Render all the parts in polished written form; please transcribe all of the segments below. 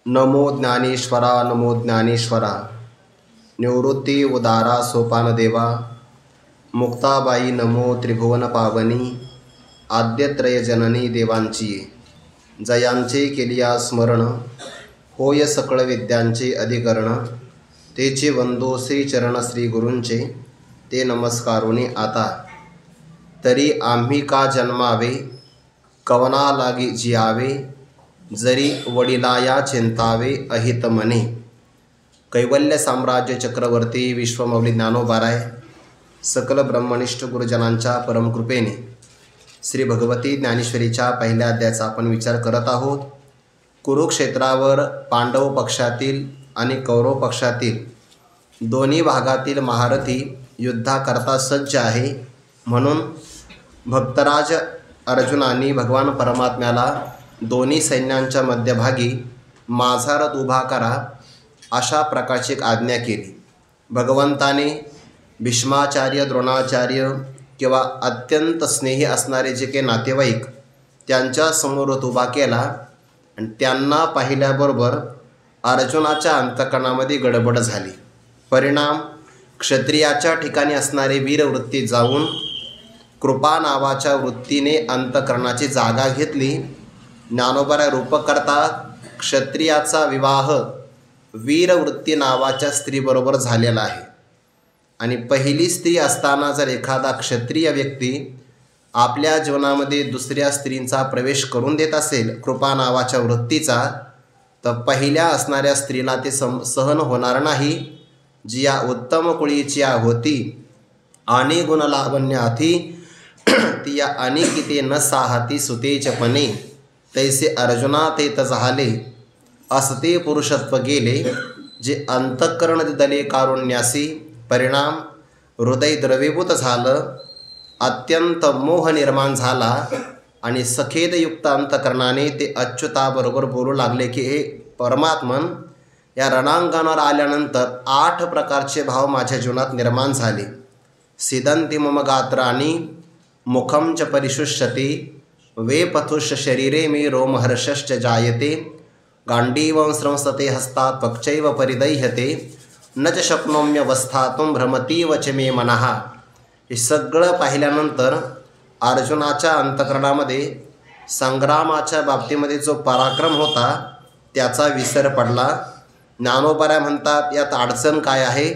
नमो ज्ञानेश्वरा नमो ज्ञानेश्वरा। निवृत्ती उदारा सोपान देवा। मुक्ताबाई नमो त्रिभुवन पावनी। आद्यत्रय जननी देवांची जयांचे केलिया स्मरण। होय सकळ विद्यांचे अधिकरण। तेचे वंदो श्री चरण श्री गुरूंचे। ते नमस्कारुनी आता। तरी आम्ही का जन्मावे कवना लागी जियावे। जरी वडिलाया चिंतावे अहित मने। कैवल्य साम्राज्य चक्रवर्ती विश्वमौली ज्ञानोबाराय सकल ब्रह्मनिष्ठ गुरुजनांच्या परमकृपेने श्री भगवती ज्ञानेश्वरीच्या पहिल्या अध्यायाचा आपण विचार करत आहोत। कुरुक्षेत्रावर पांडव पक्षातील आणि कौरव पक्षातील दोन्ही भागातील महारथी युद्धाकरता सज्ज आहे, म्हणून भक्तराज अर्जुनाने भगवान परमात्म्याला दोन्ही सैन्यांच्या मध्यभागी माझा रथ उभा करा अशा प्रकारची एक आज्ञा केली। भगवंताने भीष्माचार्य, द्रोणाचार्य किंवा अत्यंत स्नेही असणारे जे काही नातेवाईक त्यांच्या समोर रथ उभा केला आणि त्यांना पाहिल्याबरोबर अर्जुनाच्या अंतःकरणामध्ये गडबड झाली। परिणाम क्षत्रियाच्या ठिकाणी असणारे वीरवृत्ती जाऊन कृपा नावाच्या वृत्तीने अंतःकरणाची जागा घेतली। ज्ञानोबाराय रूपक करतात, क्षत्रियाचा विवाह वीरवृत्ती नावाच्या स्त्रीबरोबर झालेला आहे आणि पहिली स्त्री असताना जर एखादा क्षत्रिय व्यक्ती आपल्या जीवनामध्ये दुसऱ्या स्त्रींचा प्रवेश करून देत असेल कृपा नावाच्या वृत्तीचा, तर पहिल्या असणाऱ्या स्त्रीला ते सहन होणार नाही, जी या उत्तम कुळीची होती आणि गुणलावण्य हाती ती या अनिकिते न साहती सुतेचपणे। तैसे अर्जुना ते झाले असते पुरुषत्व गेले, जे अंतःकरण दिदले कारुण्यासी। परिणाम हृदय द्रवीभूत झालं, अत्यंत मोह निर्माण झाला आणि सखेदयुक्त अंतःकरणाने ते अच्युताबरोबर बोलू लागले की हे परमात्मन, या रणांगणावर आल्यानंतर 8 प्रकारचे भाव माझ्या जीवनात निर्माण झाले। सिदंती मम गात्राणी मुखम च परिशुष्यते। वेपथुष शरीरे मे रोमहर्षश्च जायते। गांडीवं स्रंसते हस्तात् पक्षैव परिदह्यते। न च शक्नोम्यवस्थातुं भ्रमतीव च मे मनः। हे सगळं पाहिल्यानंतर अर्जुनाच्या अंतःकरणामध्ये संग्रामाच्या बाबतीमध्ये जो पराक्रम होता त्याचा विसर पडला। ज्ञानोबाराय म्हणतात, यात अडचण काय आहे?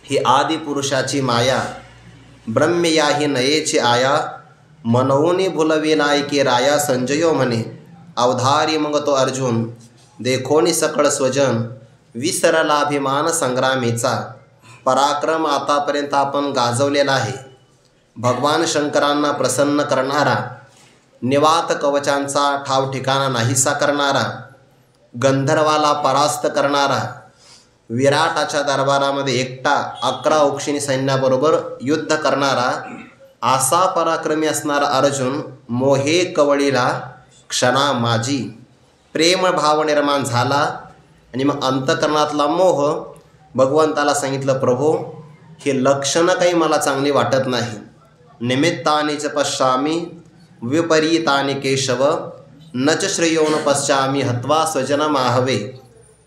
ही आदिपुरुषाची माया, ब्रह्मया ही नयेची आया। मनवूनी भुलविलाय की राया संजयो म्हणे। अवधारी मग तो अर्जुन देखोनी सकळ स्वजन। विसरलाभिमान संग्रामीचा। पराक्रम आतापर्यंत आपण गाजवलेला आहे। भगवान शंकरांना प्रसन्न करणारा, निवात कवचांचा ठाव ठिकाणा नाहीसा करणारा, गंधर्वाला परास्त करणारा, विराटाच्या दरबारामध्ये एकटा 11 औक्षिणी सैन्याबरोबर युद्ध करणारा, असा पराक्रमी असणारा अर्जुन मोहे कवळीला क्षणा माझी। प्रेम भाव निर्माण झाला आणि मग अंतःकरणातला मोह भगवंताला सांगितलं, प्रभो हे लक्षणं काही मला चांगली वाटत नाही। निमित्तानि च पश्यामि विपरीतानि केशव। न च श्रेयोन पश्यामि हत्वा स्वजनमाहवे।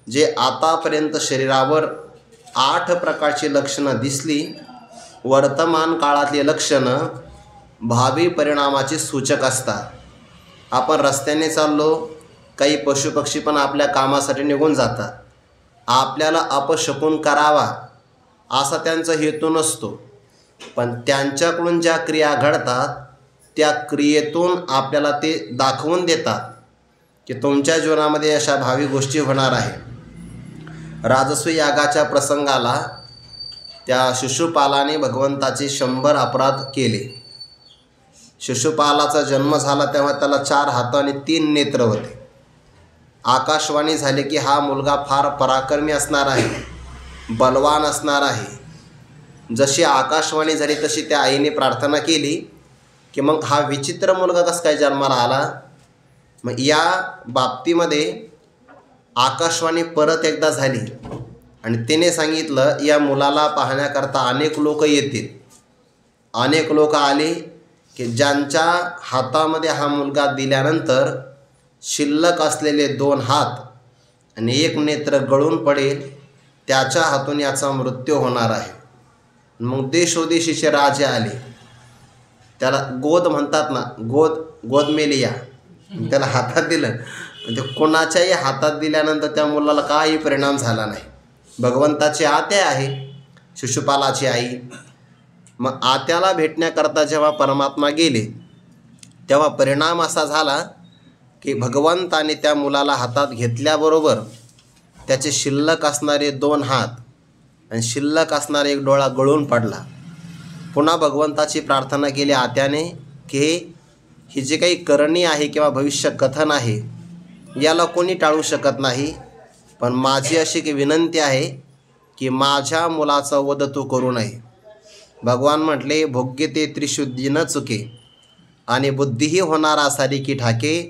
जे आतापर्यंत शरीरावर 8 प्रकारची लक्षणं दिसली, वर्तमान काळातली लक्षणं भावी परिणामाचे सूचक असतात। आपण रस्त्याने चाललो, काही पशुपक्षी पण आपल्या कामासाठी निघून जातात। आपल्याला अपशकुन करावा असा त्यांचा हेतू नसतो, पण त्यांच्याकडून ज्या क्रिया घडतात त्या क्रियेतून आपल्याला ते दाखवून देतात की तुमच्या जीवनामध्ये अशा भावी गोष्टी होणार आहे। राजसूय यागाच्या प्रसंगाला त्या शिशुपालाने भगवंताचे 100 अपराध केले। शिशुपालाचा जन्म झाला तेव्हा त्याला 4 हात आणि 3 नेत्र होते। आकाशवाणी झाले की हा मुलगा फार पराक्रमी असणार आहे, बलवान असणार आहे। जशी आकाशवाणी झाली तशी त्या आईने प्रार्थना केली की मग हा विचित्र मुलगा कसा काय जन्माला आला। मग या बाबतीमध्ये आकाशवाणी परत एकदा झाली आणि तिने सांगितलं, या मुलाला पाहण्याकरता अनेक लोक येतील। अनेक लोक आले की ज्यांच्या हातामध्ये हा मुलगा दिल्यानंतर शिल्लक असलेले 2 हात आणि एक नेत्र गळून पडेल, त्याच्या हातून याचा मृत्यू होणार आहे. मग देशोदेशीचे राजे आले, त्याला गोद म्हणतात ना, गोद मेलिया, त्याला हातात दिलं. म्हणजे कोणाच्याही हातात दिल्यानंतर त्या मुलाला काही परिणाम झाला नाही. भगवंताची आत्या आहे, शिशुपालाची आई. मग आत्याला भेटण्याकरता जेव्हा परमात्मा गेले, तेव्हा परिणाम असा झाला की भगवंताने त्या मुलाला हातात घेतल्याबरोबर त्याचे शिल्लक असणारे 2 हात आणि शिल्लक असणारा 1 डोळा गळून पडला. पुन्हा भगवंताची प्रार्थना केली आत्याने की ही जे काही करणी आहे किंवा भविष्य कथन आहे, याला कोणी टाळू शकत नाही. पण माझी अशी की विनंती आहे की माझ्या मुलाचा वध तू करू नये. भगवान म्हटले, भोग्य ते त्रिशुद्धी न चुके आणि बुद्धीही होणारा सारिकी ठाके.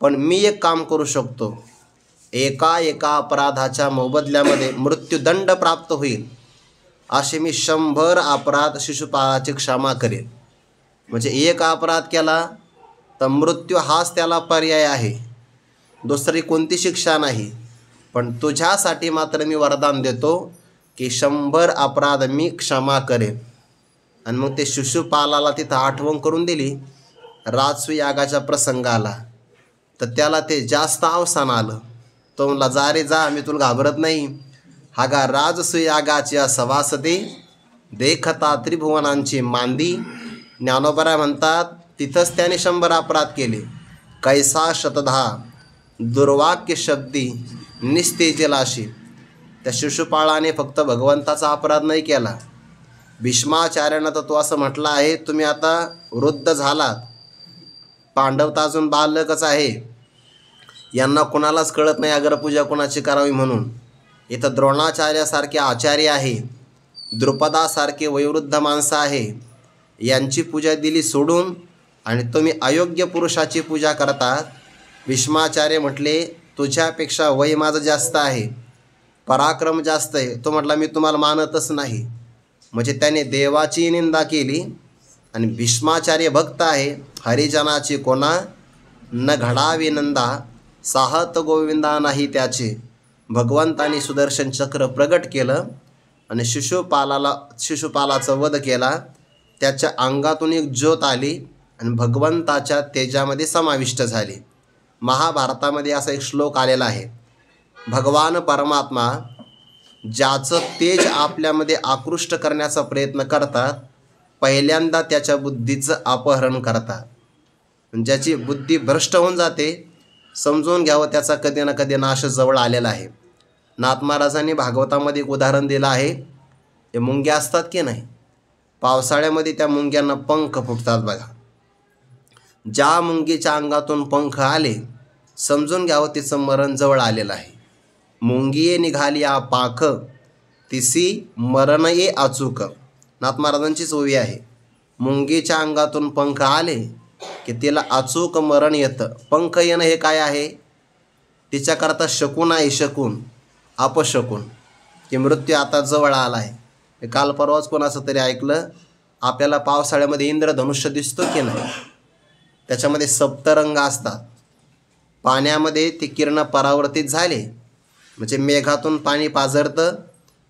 पण मी एक काम करू शकतो, एका अपराधाच्या मोबदल्यामध्ये मृत्यूदंड प्राप्त होईल असे मी 100 अपराध शिशुपालाची क्षमा करेल. म्हणजे एक अपराध केला तर मृत्यू हाच त्याला पर्याय आहे, दुसरी कोणती शिक्षा नाही. पण तुझ्यासाठी मात्र मी वरदान देतो की 100 अपराध मी क्षमा करेन. आणि मग ते शिशुपालाला तिथं आठवण करून दिली. राजसूय यागाचा प्रसंग आला तर त्याला ते जास्त अवसान आलं. तो म्हणला, जा रे जा, मी तुला घाबरत नाही. हा गा राजसूय यागाची सवासदे, देखता त्रिभुवनांची मांदी. ज्ञानोबराय म्हणतात, तिथंच त्याने 100 अपराध केले. कैसा शतधा दुर्वाक्य शब्दी निस्तेजलाशी. त्या शिशुपाळाने फक्त भगवंताचा अपराध नाही केला. भीष्माचार्यानं तर तो असं म्हटलं आहे, तुम्ही आता वृद्ध झालात, पांडव तर अजून बालकच आहे, यांना कुणालाच कळत नाही अग्रपूजा कोणाची करावी म्हणून. इथं द्रोणाचार्यासारखे आचार्य आहे, द्रुपदासारखे वयोवृद्ध माणसं आहे, यांची पूजा दिली सोडून आणि तुम्ही अयोग्य पुरुषाची पूजा करतात. भीष्माचार्य म्हटले, तुझ्यापेक्षा वय माझं जास्त आहे, पराक्रम जास्त आहे. तो म्हटला, मी तुम्हाला मानतच नाही. म्हणजे त्याने देवाची निंदा केली. आणि भीष्माचार्य भक्त आहे, हरिजनाची कोणा न घडावी नंदा, साहत गोविंदा नाही त्याचे. भगवंतानी सुदर्शन चक्र प्रगट केलं आणि शिशुपालाचा वध केला. त्याच्या अंगातून एक ज्योत आली आणि भगवंताच्या तेजामध्ये समाविष्ट झाली. महाभारतामध्ये असा एक श्लोक आलेला आहे, भगवान परमात्मा ज्याचं तेज आपल्यामध्ये आकृष्ट करण्याचा प्रयत्न करतात, पहिल्यांदा त्याच्या बुद्धीचं अपहरण करतात. ज्याची बुद्धी भ्रष्ट होऊन जाते, समजून घ्यावं त्याचा कधी ना कधी नाश जवळ आलेला आहे. नाथ महाराजांनी भागवतामध्ये एक उदाहरण दिलं आहे. हे मुंग्या असतात की नाही, पावसाळ्यामध्ये त्या मुंग्यांना पंख फुटतात बघा. ज्या मुंगीच्या अंगातून पंख आले, समजून घ्यावं तिचं मरण जवळ आलेलं आहे. मुंगिये निघाली आ पाख, तिसी मरण ये अचूक. नाथ महाराजांचीच ओवी आहे. मुंगीच्या अंगातून पंख आले की तिला अचूक मरण येतं. पंख येणं हे काय आहे, तिच्याकरता शकून आहे, शकून अपशकून, की मृत्यू आता जवळ आला आहे. काल परवाच कोणाचं तरी ऐकलं, आपल्याला पावसाळ्यामध्ये इंद्रधनुष्य दिसतो की नाही, त्याच्यामध्ये सप्तरंग असतात. पाण्यामध्ये ते किरण परावर्तित झाले म्हणजे मेघातून पाणी पाझरतं,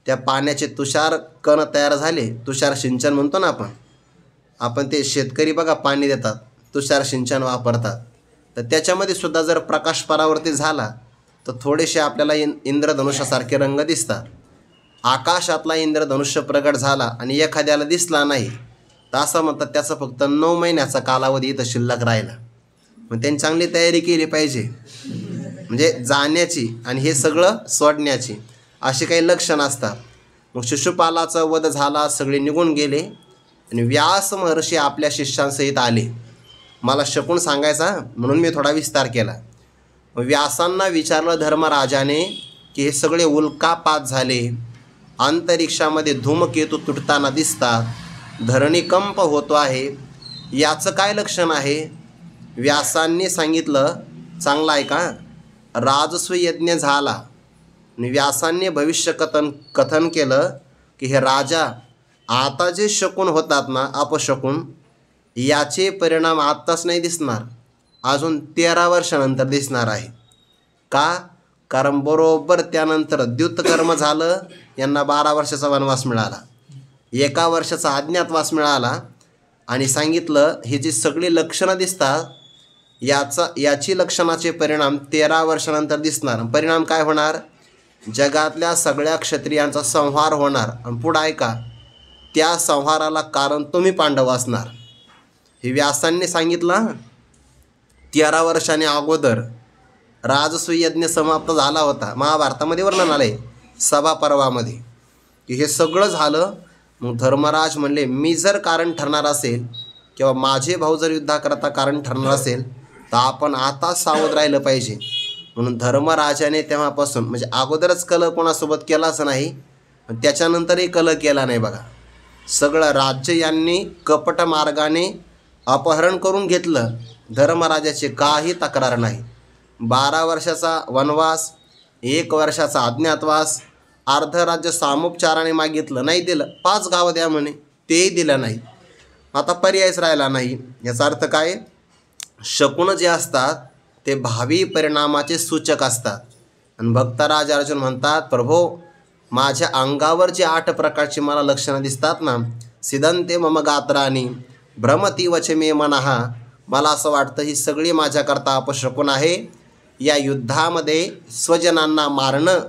त्या पाण्याचे तुषार कण तयार झाले. तुषार सिंचन म्हणतो ना आपण ते शेतकरी बघा पाणी देतात, तुषार सिंचन वापरतात. तर त्याच्यामध्ये सुद्धा जर प्रकाश परावर्तित झाला तर थोडेसे आपल्याला इंद्रधनुष्यासारखे रंग दिसतात. आकाशातला इंद्रधनुष्य प्रगट झाला आणि एखाद्याला दिसला नाही तर असं म्हणतात त्याचा फक्त 9 महिन्याचा कालावधी इथं शिल्लक राहिला. मग त्यांनी चांगली तयारी केली पाहिजे, म्हणजे जाण्याची आणि हे सगळं सोडण्याची अशी काही लक्षणं असतात. मग शिशुपालाचा वध झाला, सगळे निघून गेले आणि व्यास महर्षी आपल्या शिष्यांसहित आले. मला शकून सांगायचा म्हणून मी थोडा विस्तार केला. व्यासांना विचारलं धर्मराजाने की हे सगळे उल्कापात झाले, अंतरिक्षामध्ये धूमकेतू तुटताना दिसतात, धरणीकंप होतो आहे, याचं काय लक्षण आहे. व्यासांनी सांगितलं, चांगलं आहे का, राजसूय यज्ञ झाला आणि व्यासांनी भविष्य कथन केलं की हे राजा आता जे शकून होतात ना, अपशकून, याचे परिणाम आत्ताच नाही दिसणार, अजून 13 वर्षानंतर दिसणार आहे. का, कारण बरोबर त्यानंतर द्युतकर्म झालं, यांना 12 वर्षाचा वनवास मिळाला, 1 वर्षाचा अज्ञातवास मिळाला आणि सांगितलं ही जी सगळी लक्षणं दिसतात याची लक्षणाचे परिणाम 13 वर्षानंतर दिसणार. परिणाम काय होणार? जगातल्या सगळ्या क्षत्रियांचा संहार होणार आणि पुढं ऐका, त्या संहाराला कारण तुम्ही पांडव असणार. हे व्यासांनी सांगितलं. 13 वर्षांनी अगोदर राजसूय यज्ञ समाप्त झाला होता. महाभारतामध्ये वर्णन आलंय सभा पर्वामध्ये की हे सगळं झालं. मग धर्मराज म्हणले मी जर कारण ठरणार असेल किंवा माझे भाऊ जर युद्धाकरता कारण ठरणार असेल तर आपण आता सावध राहिलं पाहिजे. म्हणून धर्मराजाने तेव्हापासून म्हणजे अगोदरच कलह कोणासोबत केलाच नाही, पण त्याच्यानंतरही कलह केला नाही. बघा, सगळं राज्य यांनी कपट मार्गाने अपहरण करून घेतलं. धर्मराजाची काही तक्रार नाही. 12 वर्षाचा वनवास, 1 वर्षाचा अज्ञातवास, अर्ध राज्य सामोपचाराने मागितलं, नाही दिलं. 5 गावं द्या म्हणे, तेही दिलं नाही. आता पर्यायच राहिला नाही. याचा अर्थ काय? शकुन जे असतात ते भावी परिणामाचे सूचक असतात. आणि भक्तराज अर्जुन म्हणतात, प्रभो माझ्या अंगावर जे 8 प्रकारची मला लक्षणं दिसतात ना, सिदंते मम गात्राणी भ्रमती वच मे मनहा, मला असं वाटतं ही सगळी माझ्याकरता अपशकुन आहे. या युद्धामध्ये स्वजनांना मारणं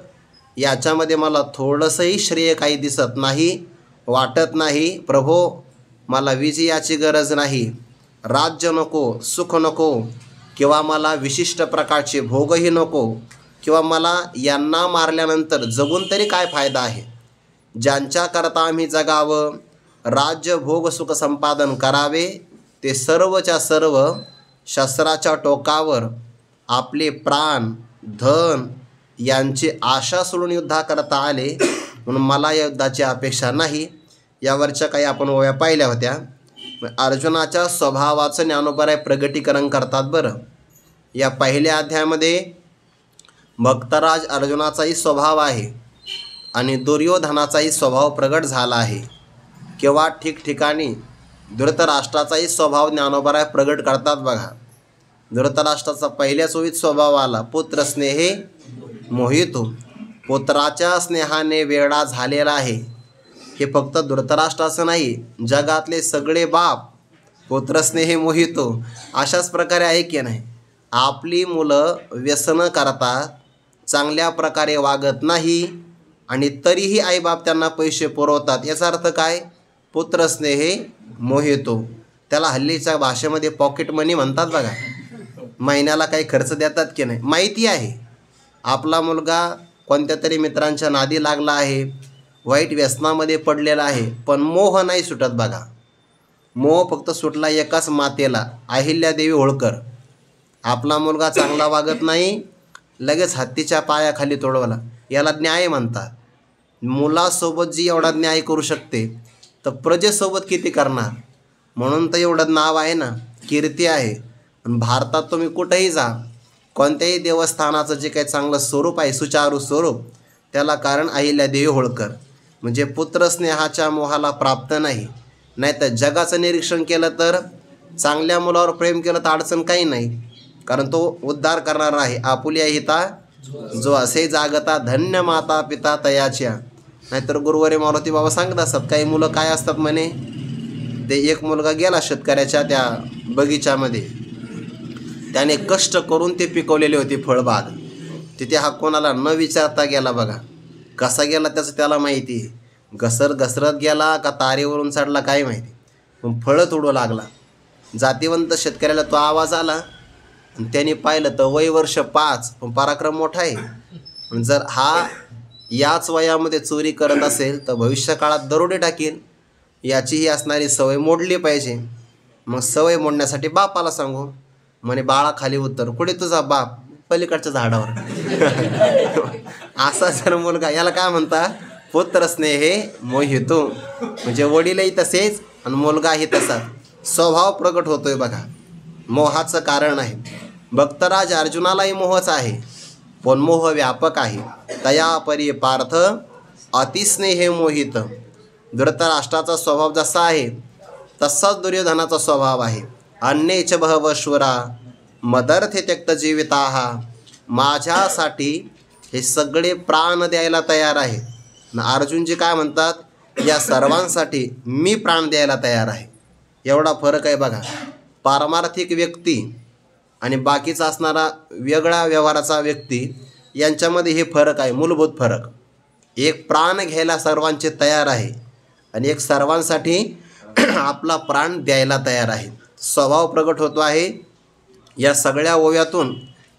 याच्यामध्ये मला थोडंसंही श्रेय काही दिसत नाही, वाटत नाही. प्रभो मला विजयाची गरज नाही, राज्य नको, सुख नको, किंवा मला विशिष्ट प्रकारचे भोगही नको, किंवा मला यांना मारल्यानंतर जगून तरी काय फायदा आहे. ज्यांच्याकरता आम्ही जगावं, राज्य भोग सुख संपादन करावे, ते सर्वच्या सर्व शस्त्राच्या टोकावर आपले प्राण धन यांची आशा सोडून युद्धाकरता आले. म्हणून मला या युद्धाची अपेक्षा नाही. यावरच्या काही आपण ओव्या पाहिल्या होत्या. अर्जुनाच्या स्वभावाचं ज्ञानोबराय प्रगटीकरण करतात. बरं, या पहिल्या अध्यायामध्ये भक्तराज अर्जुनाचाही स्वभाव आहे आणि दुर्योधनाचाही स्वभाव प्रगट झाला आहे. किंवा ठिकठिकाणी धृतराष्ट्राचाही स्वभाव ज्ञानोबराय प्रगट करतात. बघा, धृतराष्ट्राचा पहिल्याच ओळीत स्वभाव आला, पुत्र स्नेहे मोहितो, पुत्राच्या स्नेहाने वेडा झालेला आहे. हे फक्त धृतराष्ट्राचं नाही, जगातले सगळे बाप पुत्रस्नेही मोहितो अशाच प्रकारे आहे की नाही. आपली मुलं व्यसनं करतात, चांगल्या प्रकारे वागत नाही आणि तरीही आईबाप त्यांना पैसे पुरवतात. याचा अर्थ काय? पुत्रस्नेहे मोहितो. त्याला हल्लीच्या भाषेमध्ये पॉकेट मनी म्हणतात. बघा, महिन्याला काही खर्च देतात की नाही. माहिती आहे आपला मुलगा कोणत्या तरी मित्रांच्या नादी लागला आहे, वाईट व्यसनामध्ये पडलेला आहे, पण मोह नाही सुटत. बघा, मोह फक्त सुटला एकाच मातेला, अहिल्यादेवी होळकर. आपला मुलगा चांगला वागत नाही, लगेच हत्तीच्या पायाखाली तोडवला. याला न्याय म्हणतात. मुलासोबत जी एवढा न्याय करू शकते तर प्रजेसोबत किती करणार. म्हणून तर एवढं नाव आहे ना, कीर्ती आहे. भारतात तुम्ही कुठेही जा, कोणत्याही देवस्थानाचं जे काही चांगलं स्वरूप आहे, सुचारू स्वरूप, त्याला कारण अहिल्यादेवी होळकर. म्हणजे पुत्रस्नेहाच्या मोहाला प्राप्त नाही. नाहीतर जगाचं निरीक्षण केलं तर चांगल्या मुलावर प्रेम केलं तर अडचण काही नाही, कारण तो उद्धार करणारा आहे. आपुल्या हिता जो असे जागता, धन्य माता पिता तयाच्या. नाहीतर गुरुवारी मारुती बाबा सांगत असतात, काही मुलं काय असतात म्हणे, ते एक मुलगा गेला शेतकऱ्याच्या त्या बगीच्यामध्ये, त्याने कष्ट करून ते पिकवलेले होते फळबाग, तिथे हा कोणाला न विचारता गेला. बघा कसा गेला त्याचं त्याला माहिती आहे. घसरत गेला का तारेवरून चढला काय माहिती, पण फळं तोडू लागला. जातीवंत शेतकऱ्याला तो आवाज आला आणि त्याने पाहिलं तर वय वर्ष 5, पण पराक्रम मोठा आहे. पण जर हा याच वयामध्ये चोरी करत असेल तर भविष्य काळात दरोडे टाकेल. याचीही असणारी सवय मोडली पाहिजे. मग सवय मोडण्यासाठी बापाला सांगू, म्हणे बाळा खाली उतर. कुठे तुझा बाप? पलीकडच्या झाडावर. असा जर मुलगा, याला काय म्हणता? पुत्र स्नेहे मोहितो. म्हणजे वडीलही तसेच आणि मुलगाही तसाच स्वभाव प्रगट होतोय. बघा, मोहाचं कारण आहे. भक्तराज अर्जुनालाही मोहच आहे, पण मोह व्यापक आहे. तया परी पार्थ अतिस्नेहे मोहित. धृतराष्ट्राचा स्वभाव जसा आहे तसाच दुर्योधनाचा स्वभाव आहे. अन्येच बहवश्वरा मदर्थे त्यक्त जीविताहा. माझ्यासाठी हे सगळे प्राण द्यायला तयार आहे. अर्जुनजी काय म्हणतात, या सर्वांसाठी मी प्राण द्यायला तयार आहे. एवढा फरक आहे बघा. पारमार्थिक व्यक्ती आणि बाकीचा असणारा वेगळा व्यवहाराचा व्यक्ती यांच्यामध्ये हे फरक आहे, मूलभूत फरक. एक प्राण घ्यायला सर्वांचे तयार आहे आणि एक सर्वांसाठी आपला प्राण द्यायला तयार आहे. स्वभाव प्रगट होतो आहे. या सगळ्या ओव्यातून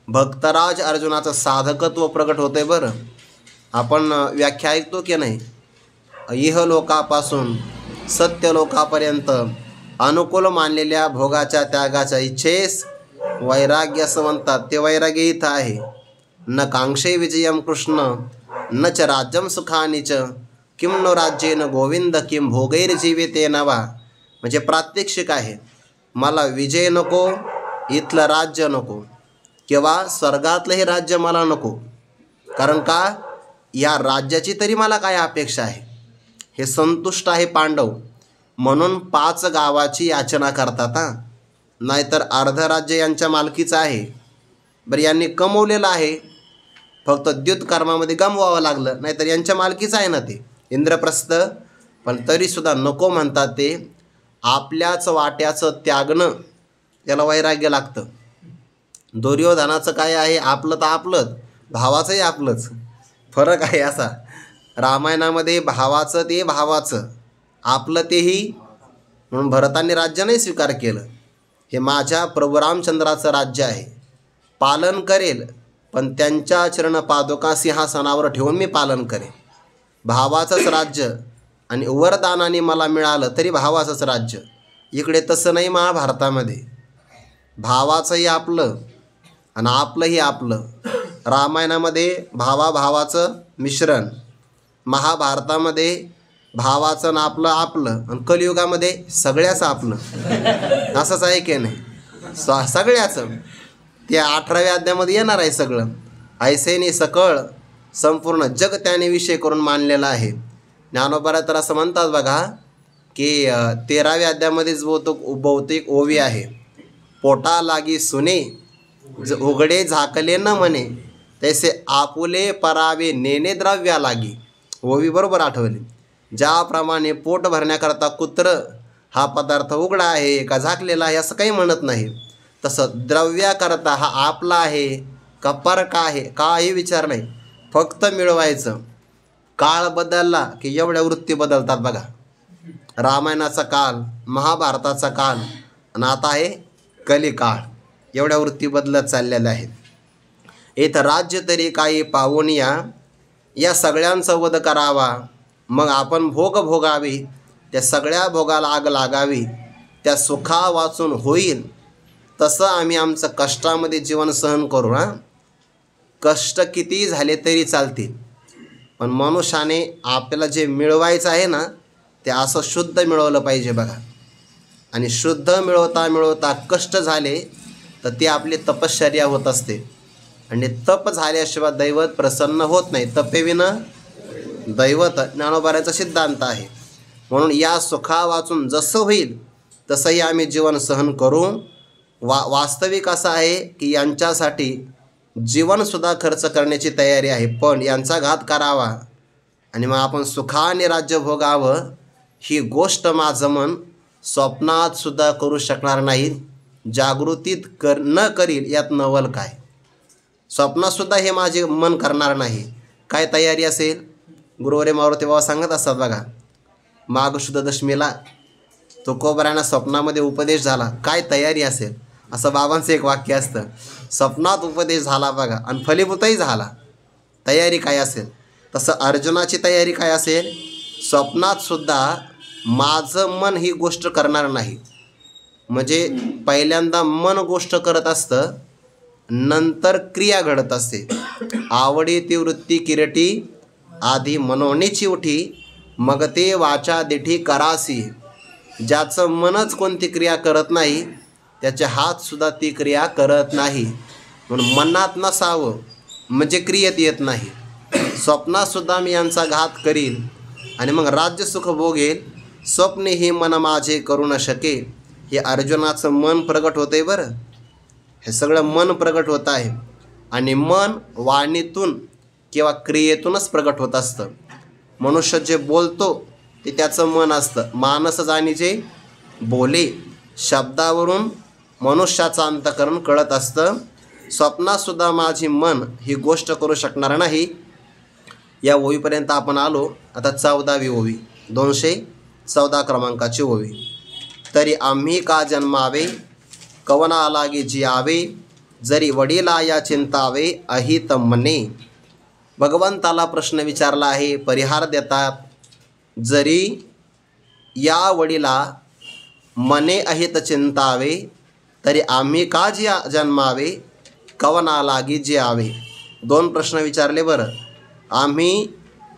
भक्तराज अर्जुनाचं साधकत्व प्रगट होतं आहे. बरं, आपण व्याख्या ऐकतो की नाही, इहलोकापासून सत्यलोकापर्यंत अनुकूल मानलेल्या भोगाच्या त्यागाच्या इच्छेस वैराग्य असं म्हणतात. ते वैराग्य इथं आहे. न कांक्षे विजयम कृष्ण न च राज्यम सुखानी च किम नो राज्येन गोविंद किम भोगैर्जीविते नवा. म्हणजे प्रात्यक्षिक आहे. मला विजय नको, इथलं राज्य नको, किंवा स्वर्गातलं हे राज्य मला नको. कारण का, या राज्याची तरी मला काय अपेक्षा आहे. हे संतुष्ट आहे पांडव, म्हणून 5 गावाची याचना करतात. नाहीतर अर्ध राज्य यांच्या मालकीचं आहे. बरं, यांनी कमवलेलं आहे, फक्त द्युतकर्मामध्ये गमवावं लागलं, नाहीतर यांच्या मालकीचं आहे ना ते इंद्रप्रस्थ. पण तरीसुद्धा नको म्हणतात ते. आपल्याच वाट्याचं त्यागणं याला वैराग्य लागतं. दुर्योधनाचं काय आहे, आपलं तर आपलंच, भावाचंही आपलंच. फरक आहे असा. रामायणामध्ये भावाचं ते भावाचं, आपलं तेही. म्हणून भरतांनी राज्य नाही स्वीकार केलं. हे माझ्या प्रभू रामचंद्राचं राज्य आहे, पालन करेल, पण त्यांच्या चरणपादुका सिंहासनावर ठेवून मी पालन करेन. भावाचंच राज्य आणि वरदानाने मला मिळालं तरी भावाचंच राज्य. इकडे तसं नाही. महाभारतामध्ये भावाचंही आपलं आणि आपलंही आपलं. रामायणामध्ये भावाभावाचं मिश्रण, महाभारतामध्ये भावाचं आणि आपलं आपलं, आणि कलियुगामध्ये सगळ्याचं आपलं. असंच आहे की नाही, सगळ्याचं. त्या 18व्या अध्यायामध्ये येणार आहे सगळं. ऐसेने सकळ संपूर्ण जग त्याने विषय करून मानलेला आहे. ज्ञानोबा तर असं म्हणतात बघा की 13व्या अध्यायामध्येच बहुतेक ओवी आहे. पोटा लागी सुने उघडे झाकले न म्हणे, तैसे आपुले परावे नेणे द्रव्या लागी. ओवी बरोबर आठवली. ज्याप्रमाणे पोट भरण्याकरता कुत्र हा पदार्थ उघडा आहे का झाकलेला आहे असं काही म्हणत नाही, तसं द्रव्याकरता हा आपला आहे का परका आहे काही विचार नाही, फक्त मिळवायचं. काळ बदलला की एवढ्या वृत्ती बदलतात बघा. रामायणाचा काल, महाभारताचा काल, आणि आता आहे कलिकाळ. एवढ्या वृत्ती बदलत चाललेल्या आहेत. इथं राज्य तरी काही पाहून या सगळ्यांचा वध करावा, मग आपण भोग भोगावी, त्या सगळ्या भोगाला आग लागावी, त्या सुखा वाचून होईल तसं आम्ही आमचं कष्टामध्ये जीवन सहन करू. कष्ट किती झाले तरी चालतील, पण मनुष्याने आपल्याला जे मिळवायचं आहे ना ते असं शुद्ध मिळवलं पाहिजे बघा. आणि शुद्ध मिळवता मिळवता कष्ट झाले तर ती आपली तपश्चर्या होत असते. आणि तप झाल्याशिवाय दैवत प्रसन्न होत नाही. तपेविना दैवत ज्ञानोबाऱ्याचा सिद्धांत आहे. म्हणून या सुखा वाचून जसं होईल तसंही आम्ही जीवन सहन करू. वास्तविक असं आहे की यांच्यासाठी जीवनसुद्धा खर्च करण्याची तयारी आहे, पण यांचा घात करावा आणि मग आपण सुखाने राज्य भोगावं ही गोष्ट माझं मन स्वप्नातसुद्धा करू शकणार नाही. जागृतीत न करील यात नवल काय. स्वप्नातसुद्धा हे माझे मन करणार नाही. काय तयारी असेल, गुरुवारी मारुती बाबा सांगत असतात बघा, माघ शुद्ध दशमीला तुकोबरांना स्वप्नामध्ये उपदेश झाला, काय तयारी असेल असं बाबांचं एक वाक्य असतं. स्वप्नात उपदेश झाला बघा आणि फलीभूतही झाला, तयारी काय असेल. तसं अर्जुनाची तयारी काय असेल, स्वप्नातसुद्धा माझं मन ही गोष्ट करणार नाही. म्हणजे पहिल्यांदा मन गोष्ट करत असतं, नंतर क्रिया घडत असते. आवडी ती वृत्ती किरटी आधी मनोनीची उठी, मग ते वाचा दिठी करासी. ज्याचं मनच कोणती क्रिया करत नाही त्याचे हातसुद्धा ती क्रिया करत नाही. म्हणून मनात नसावं म्हणजे क्रियेत येत नाही. स्वप्नातसुद्धा मी यांचा घात करील आणि मग राज्यसुख भोगेल, स्वप्ने ही मन माझे करू न शके. हे अर्जुनाचं मन प्रगट होतं आहे बरं. हे सगळं मन प्रगट होत आहे. आणि मन वाणीतून किंवा क्रियेतूनच प्रगट होत असतं. मनुष्य जे बोलतो ते त्याचं मन असतं. मानस जाणी जे बोले, शब्दावरून मनुष्याचं अंतःकरण कळत असतं. स्वप्नातसुद्धा माझी मन ही गोष्ट करू शकणार नाही. या ओवीपर्यंत आपण आलो. आता 14वी ओवी, 214 क्रमांकाची ओवी. तरी आम्ही का जन्मावे, कवना लागी जियावे, जरी वडिला या चिंतावे अहित मने. भगवंताला प्रश्न विचारला आहे, परिहार देतात. जरी या वडिला मने अहित चिंतावे, तरी आम्ही का जन्मावे, कवना लागी जियावे. 2 प्रश्न विचारले बरं. आम्ही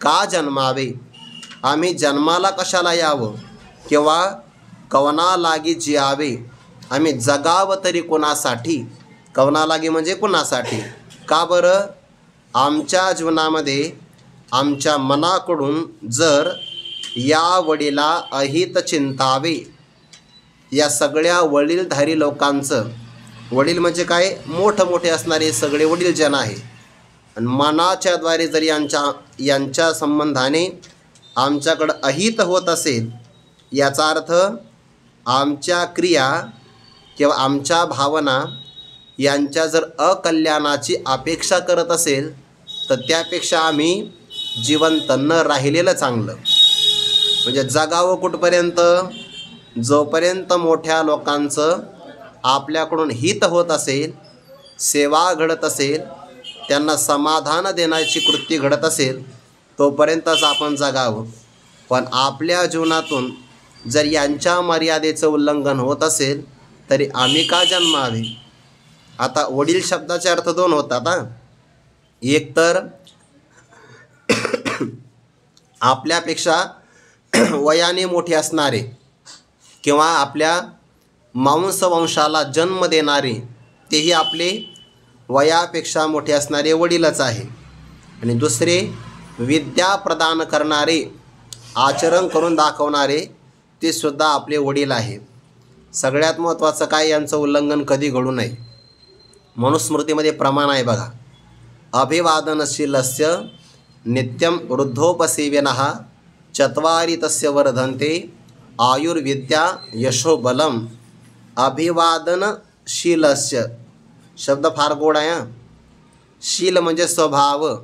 का जन्मावे, आम्ही जन्माला कशाला यावं, किंवा कवना लागी जियावे, आम्ही जगावं तरी कोणासाठी. कवना लागी म्हणजे कोणासाठी. का बरं. आमच्या जीवनामध्ये आमच्या मनाकडून जर या वडिला अहित चिंतावे, या सगळ्या वडीलधारी लोकांचं, वडील म्हणजे काय, मोठमोठे असणारे सगळे वडील जन आहे, आणि मनाच्याद्वारे जर यांच्या संबंधाने आमच्याकडं अहित होत असेल, याचा अर्थ आमच्या क्रिया किंवा आमच्या भावना यांच्या जर अकल्याणाची अपेक्षा करत असेल, तर त्यापेक्षा आम्ही जिवंत न राहिलेलं चांगलं. म्हणजे जगावं कुठपर्यंत, जोपर्यंत मोठ्या लोकांचं आपल्याकडून हित होत असेल, सेवा घडत असेल, त्यांना समाधान देण्याची कृती घडत असेल, तोपर्यंतच आपण जगावं. पण आपल्या जीवनातून जर यांच्या मर्यादेचं उल्लंघन होत असेल, तरी आम्ही का जन्मावे. आता वडील शब्दाचे अर्थ 2 होतात. एक तर आपल्यापेक्षा वयाने मोठे असणारे किंवा आपल्या मांसवंशाला जन्म देणारे, तेही आपले वयापेक्षा मोठे असणारे वडीलच आहे. आणि दुसरे विद्या प्रदान करणारे, आचरण करून दाखवणारे, ते सुद्धा आपले वडील आहे. सगळ्यात महत्त्वाचं काय, यांचं उल्लंघन कधी घडू नये. मनुस्मृतीमध्ये प्रमाण आहे बघा. अभिवादनशीलस्य नित्यं वृद्धोपसेव्यनः चत्वारि तस्य वर्धन्ते आयुर्विद्या यशोबलम. अभिवादनशीलस्य शब्द फार गोड आहे. शील म्हणजे स्वभाव.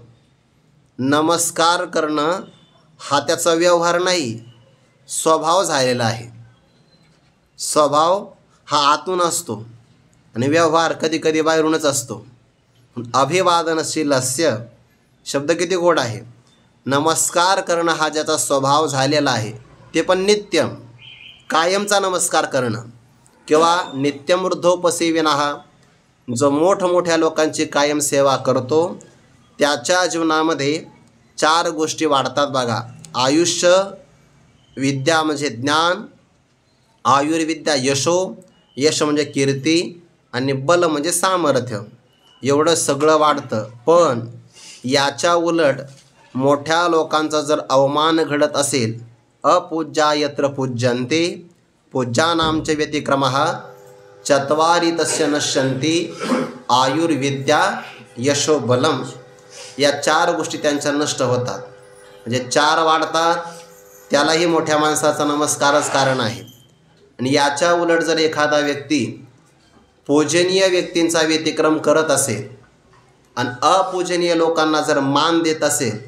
नमस्कार करणं हा त्याचा व्यवहार नाही, स्वभाव झालेला आहे. स्वभाव हा आतून असतो आणि व्यवहार कधी कधी बाहेरूनच असतो. अभिवादनशीलस्य शब्द किती गोड आहे. नमस्कार करणं हा ज्याचा स्वभाव झालेला आहे, ते पण नित्यम, कायमचा नमस्कार करणं, किंवा नित्यमृद्धोपसेविनः, जो मोठमोठ्या लोकांची कायम सेवा करतो, त्याच्या जीवनामध्ये 4 गोष्टी वाढतात बघा. आयुष्य, विद्या म्हणजे ज्ञान, आयुर्विद्या यशो, यश म्हणजे कीर्ती, आणि बल म्हणजे सामर्थ्य. एवढं सगळं वाढतं. पण याच्या उलट मोठ्या लोकांचा जर अवमान घडत असेल, अपूज्या यत्र पूज्यन्ते पूज्यानांच व्यतिक्रमः चत्वारि तस्य नश्यन्ति आयुर्विद्या यशो बलम. या 4 गोष्टी त्यांच्या नष्ट होतात. म्हणजे 4 वाढतात, त्यालाही मोठ्या माणसाचा नमस्कारच कारण आहे. आणि याच्या उलट जर एखादा व्यक्ती पूजनीय व्यक्तींचा व्यतिक्रम करत असेल आणि अपूजनीय लोकांना जर मान देत असेल,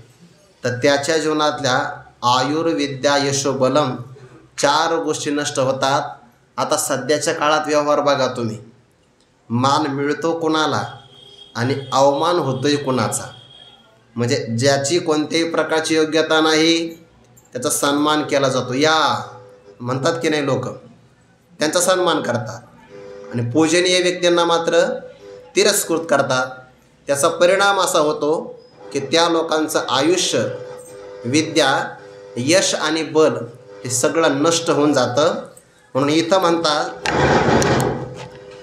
तर त्याच्या जीवनातल्या आयुर्विद्या यशोबलम 4 गोष्टी नष्ट होतात. आता सध्याच्या काळात व्यवहार बघा तुम्ही. मान मिळतो कुणाला आणि अवमान होतोय कुणाचा. म्हणजे ज्याची कोणत्याही प्रकारची योग्यता नाही, त्याचा सन्मान केला जातो. या म्हणतात की नाही लोक, त्यांचा सन्मान करतात. आणि पूजनीय व्यक्तींना मात्र तिरस्कृत करतात. त्याचा परिणाम असा होतो की त्या लोकांचं आयुष्य, विद्या, यश आणि बल हे सगळं नष्ट होऊन जातं. म्हणून इथं म्हणतात,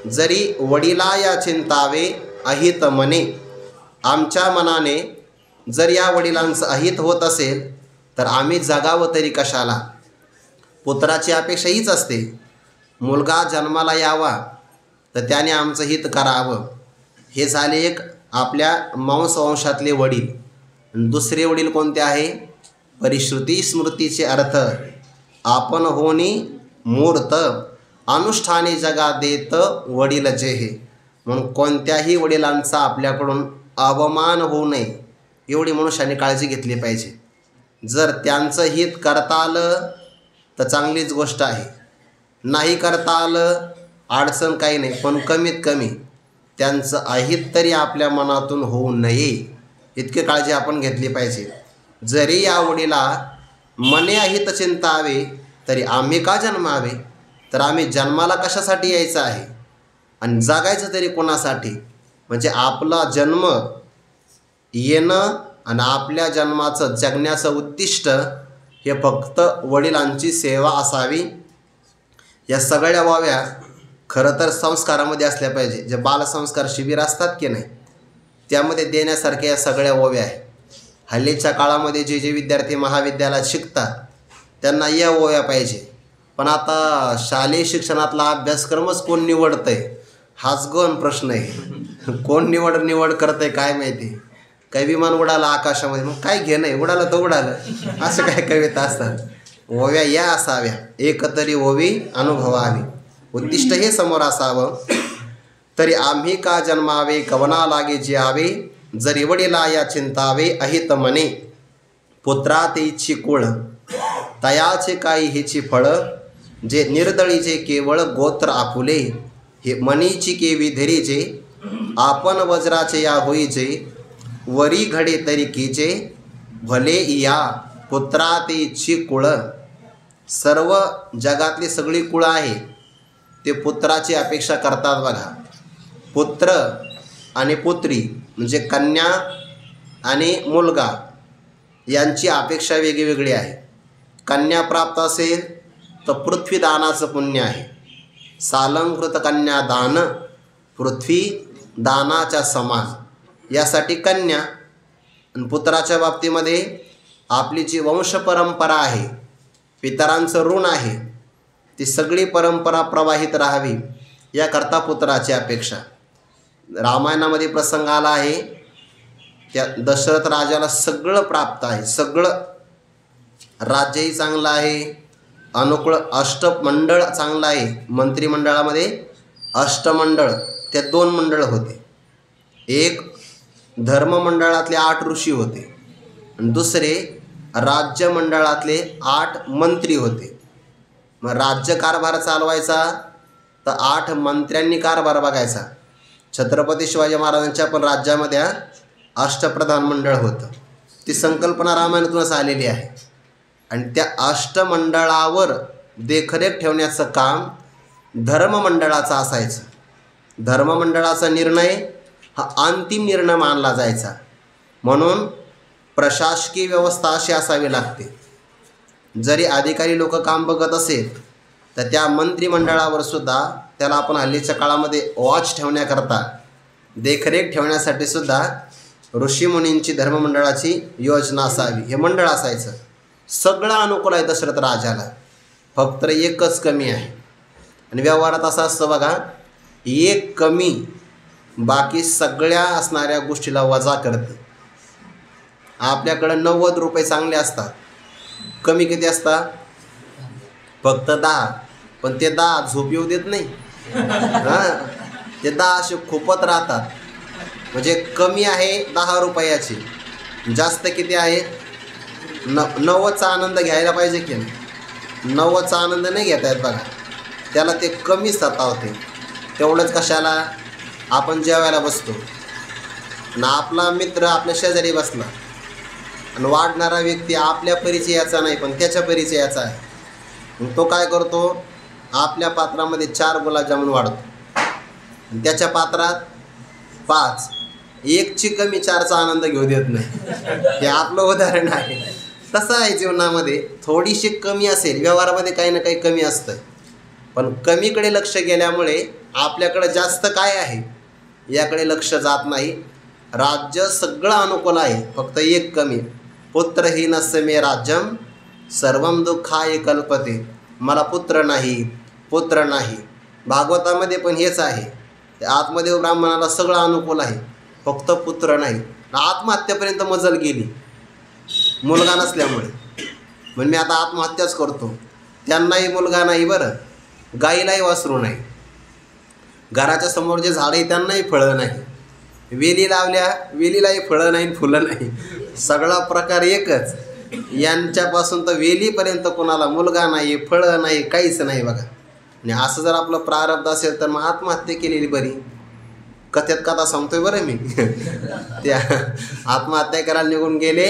जरी वडिला या चिंतावे अहित मने. आमच्या मनाने जर या वडिलांचं अहित होत असेल, तर आम्ही जगावं तरी कशाला. पुत्राची अपेक्षा हीच असते, मुलगा जन्माला यावा तर त्याने आमचं हित करावं. हे झाले एक आपल्या मांसवंशातले वडील. आणि दुसरे वडील कोणते आहे? परिश्रुती स्मृतीचे अर्थ आपण होणी मूर्त अनुष्ठाने जगा देत वडील जे हे. म्हणून कोणत्याही वडिलांचा आपल्याकडून अवमान होऊ नये एवढी मनुष्याने काळजी घेतली पाहिजे. जर त्यांचं हित करता आलं तर चांगलीच गोष्ट आहे, नाही करता आलं अडचण काही नाही, पण कमीत कमी त्यांचं अहित तरी आपल्या मनातून होऊ नये इतकी काळजी आपण घेतली पाहिजे. जरी या वडीला मने अहित चिंतावे तरी आम्ही का जन्मावे, तर आम्ही जन्माला कशासाठी यायचं आहे आणि जगायचं तरी कोणासाठी. म्हणजे आपला जन्म येणं आणि आपल्या जन्माचं जगण्याचं उद्दिष्ट हे फक्त वडिलांची सेवा असावी. या सगळ्या वाव्या खरं तर संस्कारामध्ये असल्या पाहिजे. जे बालसंस्कार शिबिर असतात की नाही त्यामध्ये देण्यासारख्या या सगळ्या ओव्या आहे. हल्लीच्या काळामध्ये जे विद्यार्थी महाविद्यालयात शिकतात त्यांना या ओव्या पाहिजे. पण आता शालेय शिक्षणातला अभ्यासक्रमच कोण निवडतं आहे हाच गहन प्रश्न आहे. कोण निवड करतं आहे काय माहिती. काही विमान उडालं आकाशामध्ये, मग काय घेणं आहे, उडालं तर उडालं, असं काय कविता असतात. ओव्या या असाव्या एकतरी ओवी अनुभवावी, उद्दिष्ट हे समोर असावं. तरी आम्ही का जन्मावे कवना लागे जे आवे, जरी वडीला या चिंतावे अहित मने. पुत्रात इच्छी कुळ तयाचे काही हेची फळं, जे निर्दळीचे केवळ गोत्र आपुले. हे मनीची केवी धरीचे आपण वज्राचे या होईचे, वरी घडे तरी कीचे भले या पुत्रात इच्छी कुळ. सर्व जगातली सगळी कुळं आहे ते पुत्राची अपेक्षा करतात बघा. पुत्र आणि पुत्री म्हणजे कन्या आणि मुलगा यांची अपेक्षा वेगळी आहे. कन्या प्राप्त असेल तर पृथ्वीदानाचं पुण्य आहे. सालंकृत कन्यादान पृथ्वी दानाच्या समान. यासाठी कन्या. आणि पुत्राच्या बाबतीमध्ये आपली जी वंशपरंपरा आहे, पितरांचं ऋण आहे, ती सगळी परंपरा प्रवाहित राहावी याकरता पुत्राची अपेक्षा. रामायणामध्ये प्रसंग आला आहे, त्या दशरथ राजाला सगळं प्राप्त आहे, सगळं राज्यही चांगलं आहे, अनुकूल अष्टमंडळ चांगलं आहे. मंत्रिमंडळामध्ये अष्टमंडळ त्या 2 मंडळ होते. एक धर्ममंडळातले 8 ऋषी होते आणि दुसरे राज्यमंडळातले 8 मंत्री होते. मग राज्यकारभार चालवायचा तर 8 मंत्र्यांनी कारभार बघायचा. छत्रपती शिवाजी महाराजांच्या पण राज्यामध्ये अष्टप्रधान मंडळ होतं. ती संकल्पना रामायणातूनच आलेली आहे. आणि त्या अष्टमंडळावर देखरेख ठेवण्याचं काम धर्ममंडळाचं असायचं. धर्ममंडळाचा निर्णय हा अंतिम निर्णय मानला जायचा. म्हणून प्रशासकीय व्यवस्था अशी असावी लागते. जरी अधिकारी लोक काम बघत असेल तर त्या मंत्रिमंडळावर सुद्धा त्याला आपण हल्लीच्या काळामध्ये वॉच ठेवण्याकरता, देखरेख ठेवण्यासाठी सुद्धा ऋषीमुनींची धर्ममंडळाची योजना असावी. हे मंडळ असायचं. सगळं अनुकूल आहे दशरथ राजाला, फक्त एकच कमी आहे. आणि व्यवहारात असं असतं बघा, एक कमी बाकी सगळ्या असणाऱ्या गोष्टीला वजा करते. आपल्याकडं 90 रुपये चांगले असतात, कमी किती असतात? फक्त 10. पण ते 10 झोप येऊ देत नाही. ते 10 असे खूपच राहतात. म्हणजे कमी आहे 10 रुपयाची, जास्त किती आहे? 90चा आनंद घ्यायला पाहिजे की नाही? 90चा आनंद नाही घेता येत बघा, त्याला ते कमी सतावते. तेवढंच कशाला? आपण जेवायला बसतो ना, आपला मित्र आपल्या शेजारी बसला आणि वाढणारा व्यक्ती आपल्या परिचयाचा नाही पण त्याच्या परिचयाचा आहे. मग तो काय करतो? आपल्या पात्रामध्ये 4 गुलाबजामुन वाढतो आणि त्याच्या पात्रात 5. 1ची कमी 4चा आनंद घेऊ देत नाही. हे आपलं उदाहरण आहे. तसं आहे जीवनामध्ये. थोडीशी कमी असेल, व्यवहारामध्ये काही ना काही कमी असतं, पण कमीकडे लक्ष गेल्यामुळे आपल्याकडे जास्त काय आहे याकडे लक्ष जात नाही. राज्य सगळं अनुकूल आहे, फक्त एक कमी. पुत्रहीनस्य मे राज्यम सर्वम दुःखाय कल्पते. मला पुत्र नाही, पुत्र नाही. भागवतामध्ये पण हेच आहे. त्या आत्मदेव ब्राह्मणाला सगळं अनुकूल आहे, फक्त पुत्र नाही, आत्महत्येपर्यंत मजल गेली मुलगा नसल्यामुळे. म्हणजे मी आता आत्महत्याच करतो. त्यांनाही मुलगा नाही, बरं गाईलाही वासरू नाही, घराच्या समोर जे झाड आहे त्यांनाही फळं नाही, वेली लावल्या वेलीलाही फळं नाही फुलं नाही, सगळा प्रकार एकच. यांच्यापासून तर वेलीपर्यंत कोणाला मुलगा नाही, फळं नाही, काहीच नाही बघा. आणि असं जर आपलं प्रारब्ध असेल तर मग आत्महत्या केलेली बरी. कथेत कथा सांगतोय बरं मी. त्या आत्महत्या करायला निघून गेले,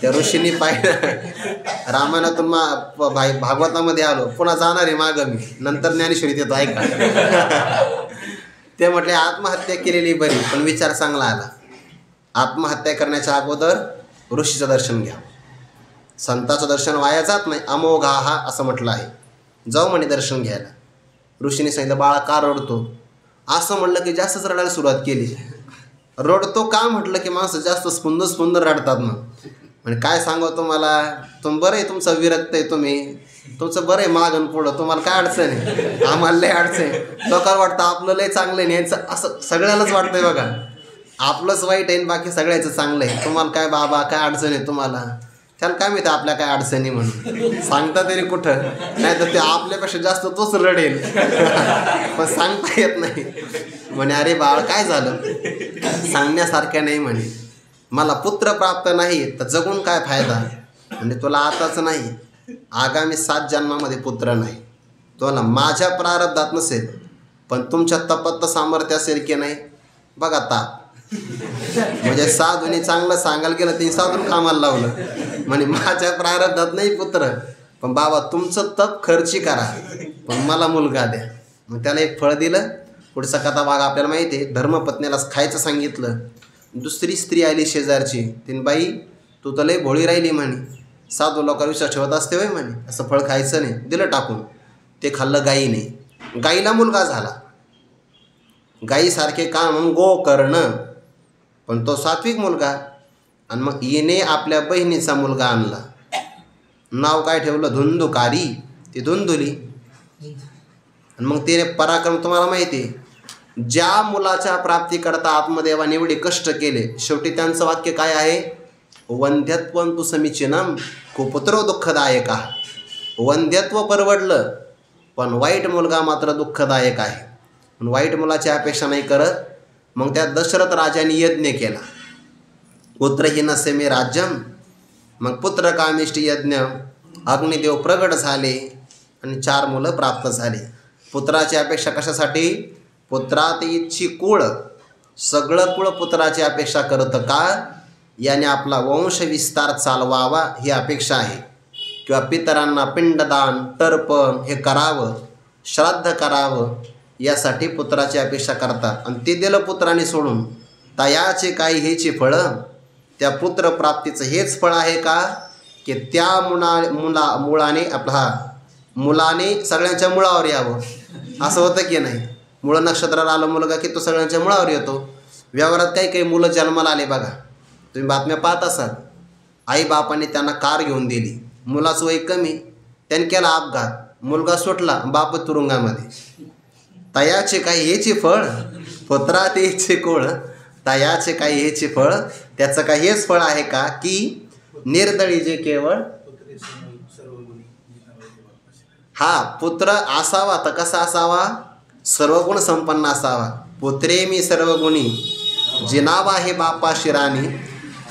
त्या ऋषींनी पाहिलं, रामायणातून भागवतामध्ये आलो, पुन्हा जाणार आहे मागं मी, नंतर ज्ञानेश्वरीत येतो ऐका. ते म्हटले आत्महत्या केलेली बरी, पण विचार चांगला आला. आत्महत्या करण्याच्या अगोदर ऋषीचं दर्शन घ्या. संताचं दर्शन वाया जात नाही, अमोघा हा असं म्हटलं आहे. जाऊ म्हणे दर्शन घ्यायला. ऋषीने सांगितलं बाळा का रडतो. असं म्हटलं की जास्तच रडायला सुरुवात केली. रडतो का म्हटलं की माणसं जास्त स्पुंद रडतात ना. म्हणजे काय सांगावं तुम्हाला, बरं आहे तुमचं विरक्त आहे, तुमचं बरं आहे मागण पुढं, तुम्हाला काय अडचण आहे, आम्हाला लय अडचण आहे. लोकांना वाटतं आपलं लय चांगलं आहे, यांचं असं सगळ्यालाच वाटतंय बघा, आपलंच वाईट आहे बाकी सगळ्याचं चांगलं आहे. तुम्हाला काय बाबा काय अडचण आहे तुम्हाला, त्याला काय माहिती आपल्या काय अडचणी म्हणून सांगता तरी कुठं, नाही तर ते आपल्यापेक्षा जास्त तोच रडेल. पण सांगता येत नाही. म्हणे अरे बाळ काय झालं, सांगण्यासारख्या नाही म्हणे. मला पुत्र प्राप्त नाही तर जगून काय फायदा. म्हणजे तुला आताच नाही, आगामी 7 जन्मामध्ये पुत्र नाही. तुला माझ्या प्रारब्धात नसेल पण तुमच्या तपत सामर्थ्य असेल की नाही बघा ताप. म्हणजे साधूने चांगलं सांगायला गेलं ते साधून कामाला लावलं. म्हणे माझ्या प्रारब्धात नाही पुत्र, पण बाबा तुमचं तप खर्ची करा पण मला मुलगा द्या. मग त्याला एक फळ दिलं. पुढचा कथा भाग आपल्याला माहिती आहे. धर्मपत्नीला खायचं सांगितलं. दुसरी स्त्री आली शेजारची, तिने बाई तू तर लय भोळी राहिली म्हणे, साधू लोकांवर विश्वास ठेवत असते होय म्हणे, असं फळ खायचं नाही. दिलं टाकून. ते खाल्लं गाईने. गाईला मुलगा झाला. गाईसारखे काम म्हणून गोकर्ण, पण तो सात्विक मुलगा. आणि मग येणे आपल्या बहिणीचा मुलगा आणला. नाव काय ठेवलं, धुंदुकारी. ती धुंदुली. आणि मग तिने पराक्रम तुम्हाला माहिती आहे. ज्या मुलाच्या प्राप्तीकरता आत्मदेवाने एवढे कष्ट केले, शेवटी त्यांचं वाक्य काय आहे, वंध्यत्वं तु समीचीनम कुपुत्रो दुःखदायक. वंध्यत्व परवडलं पण वाईट मुलगा मात्र दुःखदायक आहे. पण वाईट मुलाची अपेक्षा नाही करत. मग त्या दशरथ राजाने यज्ञ केला. पुत्रहीनस्य मे राज्यम. मग पुत्रकामिष्टी यज्ञ, अग्निदेव प्रगट झाले आणि 4 मुलं प्राप्त झाली. पुत्राची अपेक्षा कशासाठी, पुत्रात इच्छी कुळ. सगळं कुळ पुत्राची अपेक्षा करतं का, याने आपला वंश विस्तार चालवावा ही अपेक्षा आहे. किंवा पितरांना पिंडदान तर्पण हे करावं, श्राद्ध करावं, यासाठी पुत्राची अपेक्षा करतात. आणि ते दिलं पुत्राने सोडून, तयाचे काही हेची फळं. त्या पुत्रप्राप्तीचं हेच फळ आहे का, की त्या मुलाने सगळ्यांच्या मुळावर यावं. असं होतं की नाही, मूळ नक्षत्राला आलं मुलगा की तो सगळ्यांच्या मुळावर येतो. व्यवहारात काही मुलं जन्माला आले बघा, तुम्ही बातम्या पाहत असाल. आईबापाने त्यांना कार घेऊन दिली, मुलाचं वय कमी, त्याने केला अपघात, मुलगा सुटला, बाप तुरुंगामध्ये. तयाचे काही हेचे फळ, पुत्रात हेचे कोळ. तयाचे काही हेचे फळ, त्याचं काही हेच फळ आहे का, की निर्दळी जे केवळ हा पुत्र असावा. तर कसा असावा, सर्वगुण संपन्न असावा. पुत्रे मी सर्वगुणी, जिनावा आहे बापा शिराणी,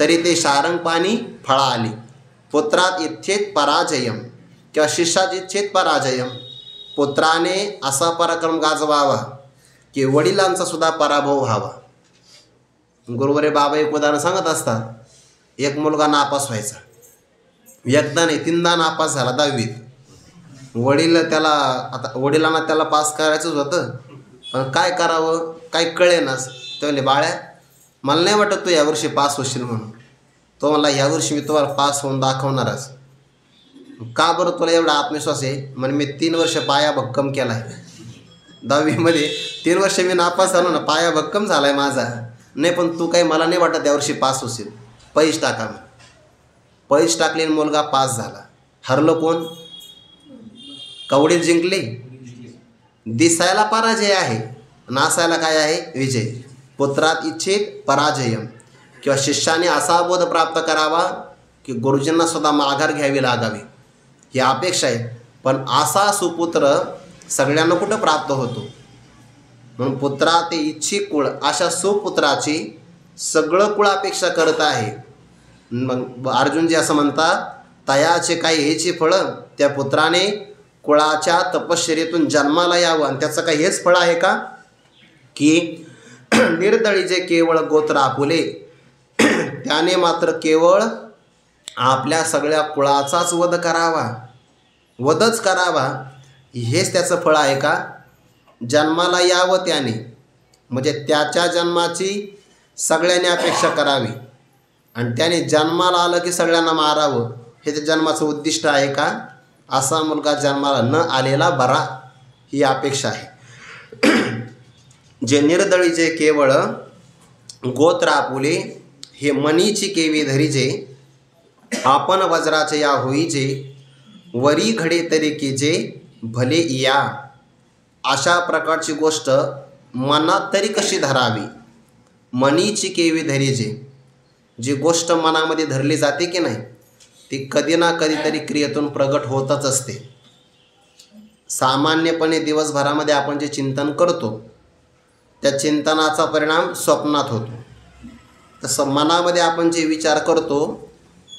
तरी ते शारंग पाणी फळा आली. पुत्रात इच्छेत पराजयम किंवा शिष्यात इच्छेत पराजयम. पुत्राने असा पराक्रम गाजवावा की वडिलांचा सुद्धा पराभव व्हावा. गुरुवरे बाबा एक उदाहरण सांगत असतात. एक मुलगा नापास व्हायचा, एकदा नाही 3दा नापास झाला 10वीत. वडिलांना त्याला पास करायचंच होतं, पण काय करावं काय कळेनाच. ते म्हणले बाळ्या मला नाही वाटत तू यावर्षी पास होशील म्हणून. तो म्हणला यावर्षी मी तुम्हाला पास होऊन दाखवणारच. का बरं तुला एवढा आत्मविश्वास आहे, म्हणजे मी 3 वर्ष पाया भक्कम केला आहे. 10वीमध्ये 3 वर्ष मी नापास झालो ना, पाया भक्कम झाला आहे माझा. नाही पण तू काही मला नाही वाटत यावर्षी पास होशील, पैसे टाका. पैसे टाकले, मुलगा पास झाला. हरलं कोण, कवडील जिंकले. दिसायला पराजय आहे, नासायला काय आहे विजय. पुत्रात इच्छित पराजय, किंवा शिष्याने असा बोध प्राप्त करावा की गुरुजींना सुद्धा माघार घ्यावी लागावी ही अपेक्षा आहे. पण असा सुपुत्र सगळ्यांना कुठं प्राप्त होतो? म्हणून पुत्रा ते इच्छित कुळ अशा सुपुत्राची सगळं कुळ अपेक्षा करत आहे. मग अर्जुनजी असं म्हणतात, तयाचे काही हेची फळं, त्या पुत्राने कुळाच्या तपश्चर्येतून जन्माला यावं आणि त्याचं काही हेच फळ आहे का? की निर्दळीचे केवळ गोत्र आपुले, त्याने मात्र केवळ आपल्या सगळ्या कुळाचाच वधच करावा, हेच त्याचं फळ आहे का? जन्माला यावं त्याने, म्हणजे त्याच्या जन्माची सगळ्यांनी अपेक्षा करावी आणि त्याने जन्माला आलं की सगळ्यांना मारावं, हे त्या जन्माचं उद्दिष्ट आहे का? असा मुलगा जन्माला न आलेला बरा, ही अपेक्षा आहे. जे निर्दळीचे केवळ गोत्र आपुले, हे मनीची केवी धरीजे, आपण वज्राचे या होईजे, वरी घडे तरी कीजे भले या. अशा प्रकारची गोष्ट मनात तरी कशी धरावी? मनीची केवी धरीजे, जी गोष्ट मनामध्ये धरली जाते की नाही, ती कधी ना कधीतरी क्रियेतून प्रगट होतच असते. सामान्यपणे दिवसभरामध्ये आपण जे चिंतन करतो त्या चिंतनाचा परिणाम स्वप्नात होतो. तसं मनामध्ये आपण जे विचार करतो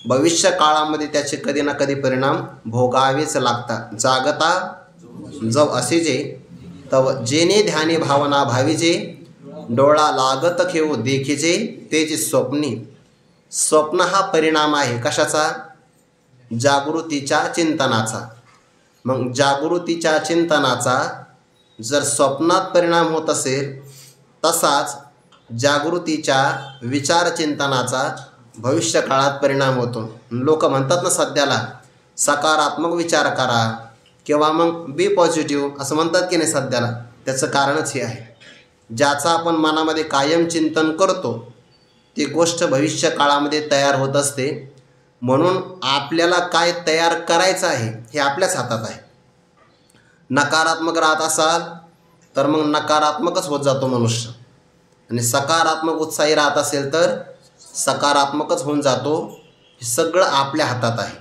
भविष्य काळामध्ये त्याचे कधी ना कधी परिणाम भोगावेच लागतात. जागता जव असेजे तव जेने ध्याने भावना भावीजे, डोळा लागत खेळ देखीजे तेचे स्वप्नी. स्वप्न हा परिणाम आहे कशाचा? जागृतीच्या चिंतनाचा. मग जागृतीच्या चिंतनाचा जर स्वप्नात परिणाम होत असेल, तसाच जागृतीच्या विचारचिंतनाचा भविष्यकाळात परिणाम होतो. लोक म्हणतात ना सध्याला, सकारात्मक विचार करा किंवा मग बी पॉझिटिव्ह असं म्हणतात की नाही सध्याला. त्याचं कारणच हे आहे, ज्याचा आपण मनामध्ये कायम चिंतन करतो ती गोष्ट भविष्य काळामध्ये तयार होत असते. म्हणून आपल्याला काय तयार करायचं आहे हे आपल्याच हातात आहे. नकारात्मक राहत असाल तर मग नकारात्मकच होत जातो मनुष्य, आणि सकारात्मक उत्साही राहत असेल तर सकारात्मकच होऊन जातो. हे सगळं आपल्या हातात आहे.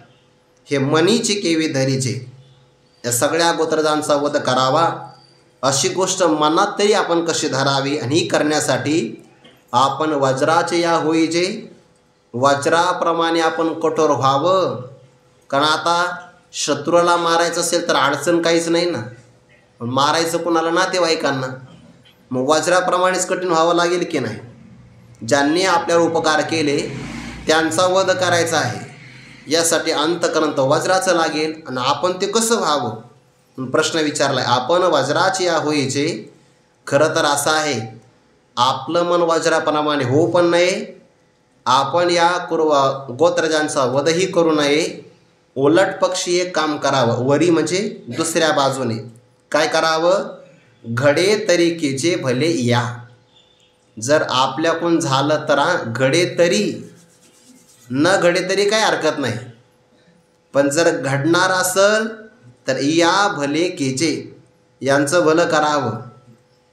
हे मनीची केवी धरीचे, या सगळ्या गोत्रजांचा वध करावा अशी गोष्ट मनात तरी आपण कशी धरावी, आणि ही करण्यासाठी आपण वज्राचे या होईजे, वज्राप्रमाणे आपण कठोर व्हावं. कारण आता शत्रूला मारायचं असेल तर अडचण काहीच नाही ना, पण मारायचं कुणाला? नातेवाईकांना. मग वज्राप्रमाणेच कठीण व्हावं लागेल की नाही? ज्यांनी आपल्यावर उपकार केले त्यांचा वध करायचा आहे, यासाठी अंतकरंत वज्राचं लागेल. आणि आपण ते कसं व्हावं प्रश्न विचारला आहे. आपण वज्राची या होईचे, खरं तर असं आहे, आपलं मन वज्राप्रमाणे होऊ पण नये, आपण या गोत्रजांचा वधही करू नये. उलट पक्षी एक काम करावं, वरी म्हणजे दुसऱ्या बाजूने काय करावं? घडे तरी कीजे भले या. जर आपल्याकडून झालं तर घडे तरी, न घडे तरी काय हरकत नाही, पण जर घडणार असेल तर या भले कीजे, यांचं भलं करावं.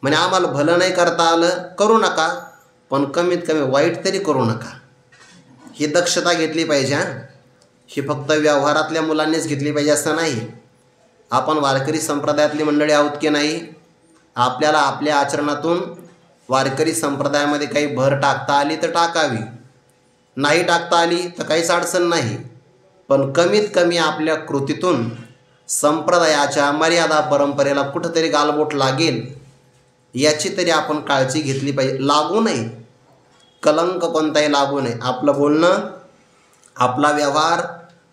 म्हणजे आम्हाला भलं नाही करता आलं, करू नका, पण कमीत कमी वाईट तरी करू नका. ही दक्षता घेतली पाहिजे. ही फक्त व्यवहारातल्या मुलांनीच घेतली पाहिजे असं नाही. आपण वारकरी संप्रदायातली मंडळी आहोत की नाही, आपल्याला आपल्या आचरणातून वारकरी संप्रदायामध्ये काही भर टाकता आली तर टाकावी, नाही टाकता आली तर काहीच अडचण नाही. पण कमीत कमी आपल्या कृतीतून संप्रदायाच्या मर्यादा परंपरेला कुठंतरी गालबोट लागेल याची तरी आपण काळजी घेतली पाहिजे. लागू नये, कलंक कोणताही लागू नये. आपलं बोलणं, आपला व्यवहार,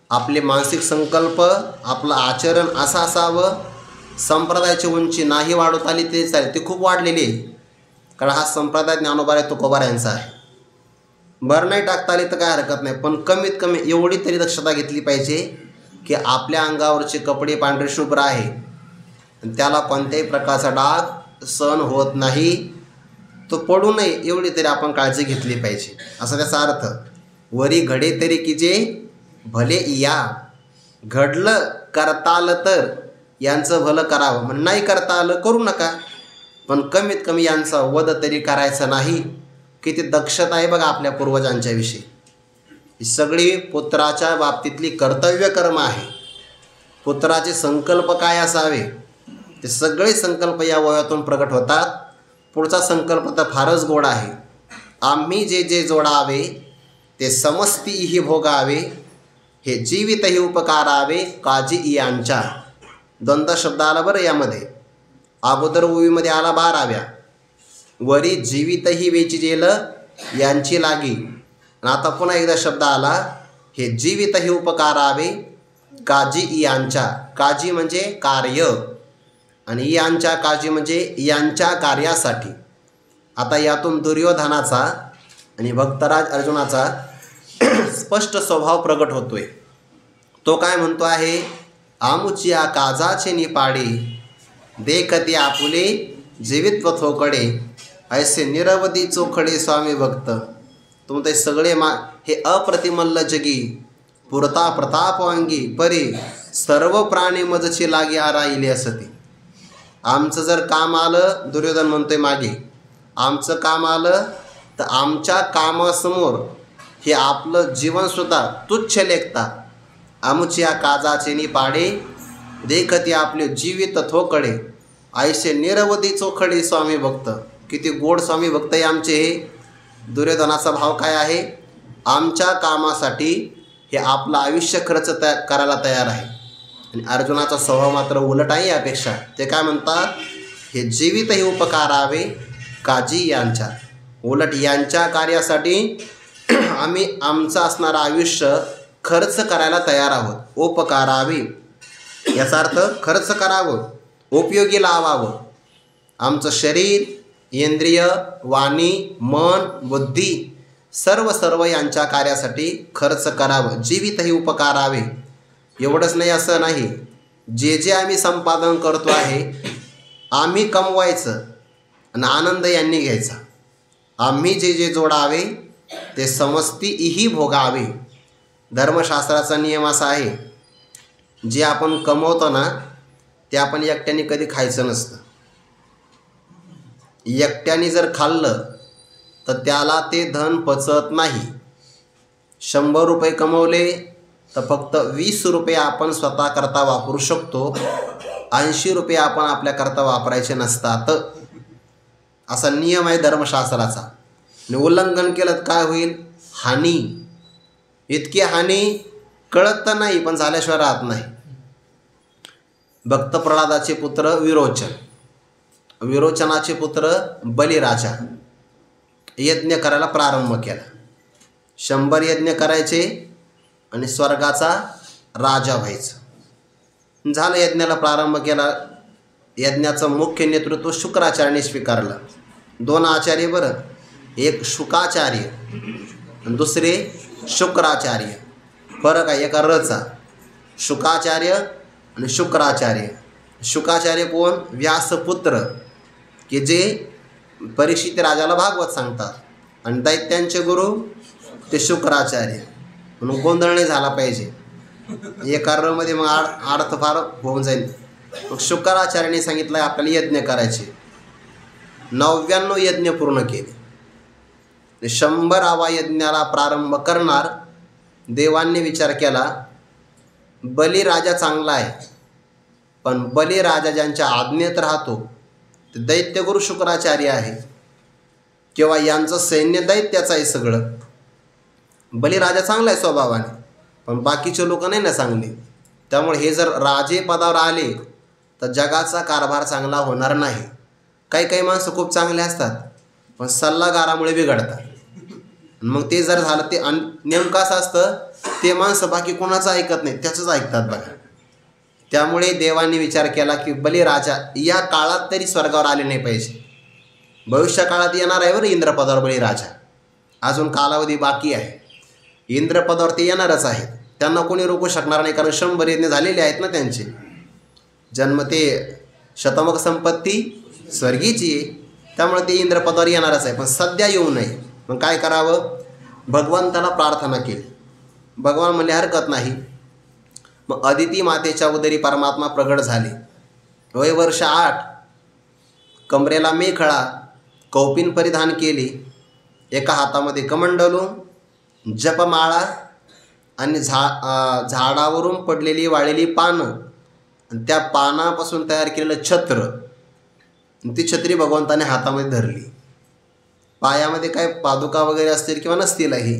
आपले मानसिक संकल्प, आपलं आचरण असं असावं. संप्रदायाची उंची नाही वाढवत आली ते चालेल, ती खूप वाढलेली आहे, कारण हा संप्रदाय ज्ञानोबा तुकोबा यांचा आहे. भर नाही टाकता आली तर काय हरकत नाही, पण कमीत कमी एवढी तरी दक्षता घेतली पाहिजे की आपल्या अंगावरचे कपडे पांढरे शुभ्र आहे आणि त्याला कोणत्याही प्रकारचा डाग सहन होत नाही, तो पडू नये एवढी तरी आपण काळजी घेतली पाहिजे. असा त्याचा अर्थ. वरी घडे तरी कीजे भले या. घडलं करता आलं तर यांचं भलं करावं, म्हणजे नाही करता आलं करू नका, पण कमीत कमी यांचा वध तरी करायचा नाही. किती दक्षता आहे बघा आपल्या पूर्वजांच्या विषयी. ही सगळी पुत्राच्या बाबतीतली कर्तव्य कर्म आहे. पुत्राचे संकल्प काय असावे ते सगळे संकल्प या वयातून प्रगट होतात. पुढचा संकल्प तर फारच गोड आहे. आम्ही जे जे जोडावे ते समस्तीही भोगावे, हे जीवितही उपकारावे काजी यांच्या. द्वंद्व शब्द आला बरं यामध्ये. अगोदर ओवीमध्ये आला 12व्या, वरी जीवितही वेचिजेल यांची लागी. आणि आता पुन्हा एकदा शब्द आला, हे जीवितही उपकारावे काजी यांच्या. काजी म्हणजे कार्य आणि यांच्या काजी म्हणजे यांच्या कार्यासाठी. आता यातून दुर्योधनाचा आणि भक्तराज अर्जुनाचा स्पष्ट स्वभाव प्रगट होतोय. तो काय म्हणतो आहे, आमुचिया काजाचे निपाडे देखते आपुले जीवित्व थोकडे, ऐसे निरवधी चोखडे स्वामी भक्त. तो म्हणते सगळे हे अप्रतिमल्ल जगी पुरता प्रताप अंगी परी सर्व प्राणी मजची लागी आराईले असती. आमचं जर काम आलं, दुर्योधन म्हणतोय मागे, आमचं काम आलं तर आमच्या कामासमोर हे आपलं जीवनसुद्धा तुच्छ लेखतात. आमुचिया काजाचे निपाडे देखते आपले जीवित थोकडे, ऐसे निरवधी चोखडे स्वामी भक्त. किती गोड स्वामी भक्त आहे आमचे हे. दुर्योधनाचा भाव काय आहे, आमच्या कामासाठी हे आपलं आयुष्य खर्च करायला तयार आहे. आणि अर्जुनाचा स्वभाव मात्र उलट आहे यापेक्षा. ते काय म्हणतात, हे जीवितही उपकारावे काजी यांच्या. उलट यांच्या कार्यासाठी आम्ही आमचं असणारं आयुष्य खर्च करायला तयार आहोत. उपकारावे याचा अर्थ खर्च करावं, उपयोगी लावावं. आमचं शरीर, इंद्रिय, वाणी, मन, बुद्धी सर्व यांच्या कार्यासाठी खर्च करावं. जीवितही उपकारावे. एवढंच नाही असं नाही, जे जे आम्ही संपादन करतो आहे आम्ही कमवायचं आणि आनंद यांनी घ्यायचा. आम्ही जे जे जोडावे ते समस्तीही भोगावे. धर्मशास्त्राचा नियम असा आहे, जे आपण कमवतो ना ते आपण एकट्याने कधी खायचं नसतं. एकट्याने जर खाल्लं तर त्याला ते धन पचत नाही. 100 रुपये कमवले तर फक्त 20 रुपये आपण स्वतःकरता वापरू शकतो. 80 रुपये आपण आपल्याकरता वापरायचे नसतात. असा नियम आहे धर्मशास्त्राचा. आणि उल्लंघन केलं तर काय होईल, हानी. इतकी हानी कळत तर नाही पण झाल्याशिवाय राहत नाही. भक्त प्रल्हादाचे पुत्र विरोचन, विरोचनाचे पुत्र बलिराजा यज्ञ करायला प्रारंभ केला. 100 यज्ञ करायचे आणि स्वर्गाचा राजा व्हायचं. झालं, यज्ञाला प्रारंभ केला. यज्ञाचं मुख्य नेतृत्व शुक्राचार्याने स्वीकारलं. 2 आचार्य बरं, एक शुकाचार्य आणि दुसरे शुक्राचार्य. फरक आहे एका रचा. शुकाचार्य आणि शुक्राचार्य. शुकाचार्य कोण, व्यासपुत्र, की जे परीक्षित राजाला भागवत सांगतात. आणि दैत्यांचे गुरु ते शुक्राचार्य. म्हणून गोंधळ नाही झाला पाहिजे एका रमध्ये, मग अर्थ फार होऊन जाईल. मग शुक्राचार्याने सांगितलं आपल्याला यज्ञ करायचे. 99 यज्ञ पूर्ण केले. 100व्या यज्ञाला प्रारंभ करणार. देवांनी विचार केला, बलिराजा चांगला आहे पण बलिराजा ज्यांच्या आज्ञेत राहतो ते दैत्यगुरु शुक्राचार्य आहे, किंवा यांचं सैन्य दैत्याचं आहे सगळं. बलिराजा चांगला आहे स्वभावाने पण बाकीचे लोक नाही ना चांगले. त्यामुळे हे जर राजे पदावर आले तर जगाचा कारभार चांगला होणार नाही. काही माणसं खूप चांगले असतात पण सल्लागारामुळे बिघडतात. मग ते जर झालं ते नेमकं असं असतं, ते माणसं बाकी कोणाचं ऐकत नाही, त्याचंच ऐकतात बघा. त्यामुळे देवांनी विचार केला की बलिराजा या काळात तरी स्वर्गावर आले नाही पाहिजे. भविष्य काळात येणार आहे बरं इंद्रपदावर बलिराजा, अजून कालावधी बाकी आहे. इंद्रपदावर ते येणारच आहेत, त्यांना कोणी रोखू शकणार नाही, कारण 100 यज्ञ झालेले आहेत ना त्यांचे. जन्म ते शतमक संपत्ती स्वर्गीची आहे, त्यामुळे ते इंद्रपदावर येणारच आहे. पण सध्या येऊ नये. मग काय करावं, भगवंताला प्रार्थना केली. भगवान म्हणले हरकत नाही. मग अदिती मातेच्या उदरी परमात्मा प्रगट झाले. वय वर्ष 8. कमरेला मेखळा, कौपिन परिधान केली, एका हातामध्ये कमंडलू, जपमाळा आणि झाडावरून पडलेली वाळलेली पानं आणि त्या पानापासून तयार केलेलं छत्र, ती छत्री भगवंताने हातामध्ये धरली. पायामध्ये काय पादुका वगैरे असतील किंवा नसतीलही.